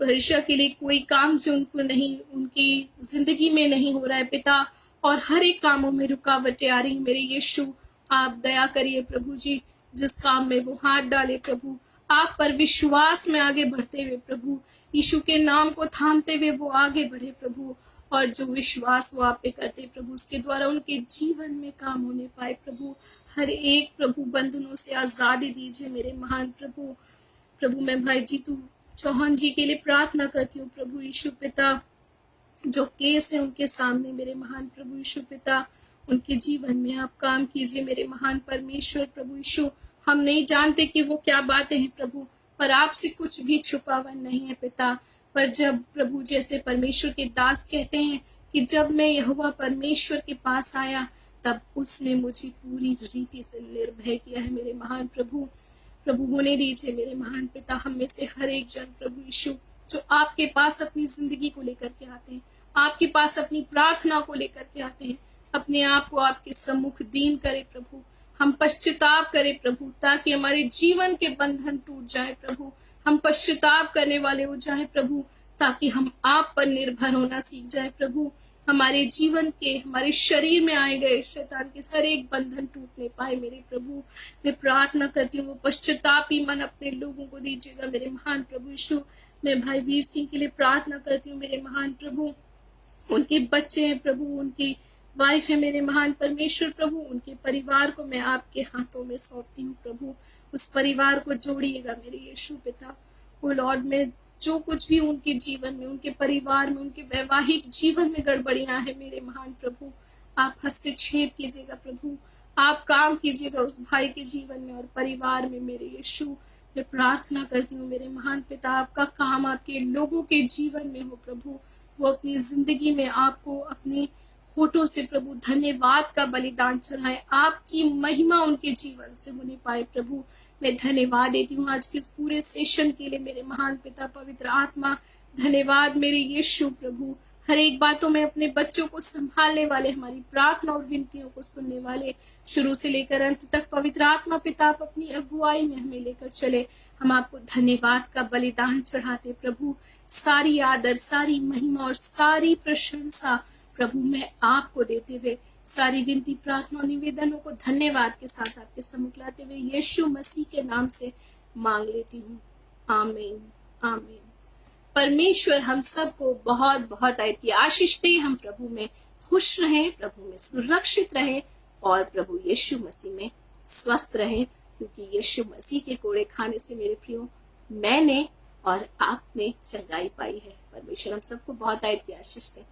हर्षा के लिए कोई काम जो उनको नहीं, उनकी जिंदगी में नहीं हो रहा है पिता, और हर एक कामों में रुकावटें आ रही मेरे यीशु। आप दया करिए प्रभु जी, जिस काम में वो हाथ डाले प्रभु, आप पर विश्वास में आगे बढ़ते हुए प्रभु, यीशु के नाम को थामते हुए वो आगे बढ़े प्रभु, और जो विश्वास वो आप पे करते प्रभु उसके द्वारा उनके जीवन में काम होने पाए प्रभु। हर एक प्रभु बंधनों से आजादी दीजिए मेरे महान प्रभु। प्रभु मैं भाई जीतू चौहान जी के लिए प्रार्थना करती हूँ प्रभु यीशु पिता, जो केस है उनके सामने मेरे महान प्रभु यीशु पिता, उनके जीवन में आप काम कीजिए मेरे महान परमेश्वर प्रभु यीशु। हम नहीं जानते कि वो क्या बातें हैं प्रभु, पर आपसे कुछ भी छुपा हुआ नहीं है पिता। पर जब प्रभु जैसे परमेश्वर के दास कहते हैं कि जब मैं यहोवा परमेश्वर के पास आया तब उसने मुझे पूरी रीति से निर्भय किया है मेरे महान प्रभु। प्रभु होने दीजिए मेरे महान पिता, हम में से हर एक जन प्रभु यीशु जो आपके पास अपनी जिंदगी को लेकर के आते हैं, आपके पास अपनी प्रार्थना को लेकर के आते हैं, अपने आप को आपके सम्मुख दीन करे प्रभु, हम पश्चाताप करें प्रभु, ताकि हमारे जीवन के बंधन टूट जाए प्रभु। हम पश्चाताप करने वाले हो जाए प्रभु, ताकि हम आप पर निर्भर होना सीख जाए प्रभु। हमारे जीवन के, हमारे शरीर में आए गए शैतान के हर एक बंधन टूटने पाए मेरे प्रभु। मैं प्रार्थना करती हूँ वो पश्चातापी मन अपने लोगों को दीजिएगा मेरे महान प्रभु यीशु। मैं भाई वीर सिंह के लिए प्रार्थना करती हूँ मेरे महान प्रभु, उनके बच्चे हैं प्रभु, उनकी वाइफ है मेरे महान परमेश्वर प्रभु, उनके परिवार को मैं आपके हाथों में सौंपती हूँ प्रभु। उस परिवार को जोड़िएगा मेरे यीशु पिता। ओ लॉर्ड, में जो कुछ भी उनके जीवन में, उनके परिवार में, उनके वैवाहिक जीवन में गड़बड़ियां हैं मेरे महान प्रभु, आप हस्तक्षेप कीजिएगा प्रभु, आप काम कीजिएगा उस भाई के जीवन में और परिवार में मेरे यीशु। मैं प्रार्थना करती हूँ मेरे महान पिता, आपका काम आपके लोगों के जीवन में हो प्रभु। वो अपनी जिंदगी में आपको अपनी होठों से प्रभु धन्यवाद का बलिदान चढ़ाए, आपकी महिमा उनके जीवन से होने पाए प्रभु। मैं धन्यवाद देती हूँ आज के इस पूरे सेशन के लिए मेरे महान पिता पवित्र आत्मा। धन्यवाद मेरे यीशु प्रभु, हर एक बातों में अपने बच्चों को संभालने वाले, हमारी प्रार्थना और विनतियों को सुनने वाले, शुरू से लेकर अंत तक पवित्र आत्मा पिता आप अपनी अगुवाई में हमें लेकर चले। हम आपको धन्यवाद का बलिदान चढ़ाते प्रभु। सारी आदर, सारी महिमा और सारी प्रशंसा प्रभु मैं आपको देते हुए सारी विनती, प्रार्थना और निवेदनों को धन्यवाद के साथ आपके सम्मुख लाते हुए यीशु मसीह के नाम से मांग लेती हूँ। आमीन आमीन। परमेश्वर हम सबको बहुत बहुत ऐसी आशीष दे, हम प्रभु में खुश रहें, प्रभु में सुरक्षित रहें और प्रभु यीशु मसीह में स्वस्थ रहें, क्योंकि यीशु मसीह के कोड़े खाने से मेरे प्रियो मैंने और आपने चंगाई पाई है। परमेश्वर हम सबको बहुत ऐसी आशीष दे।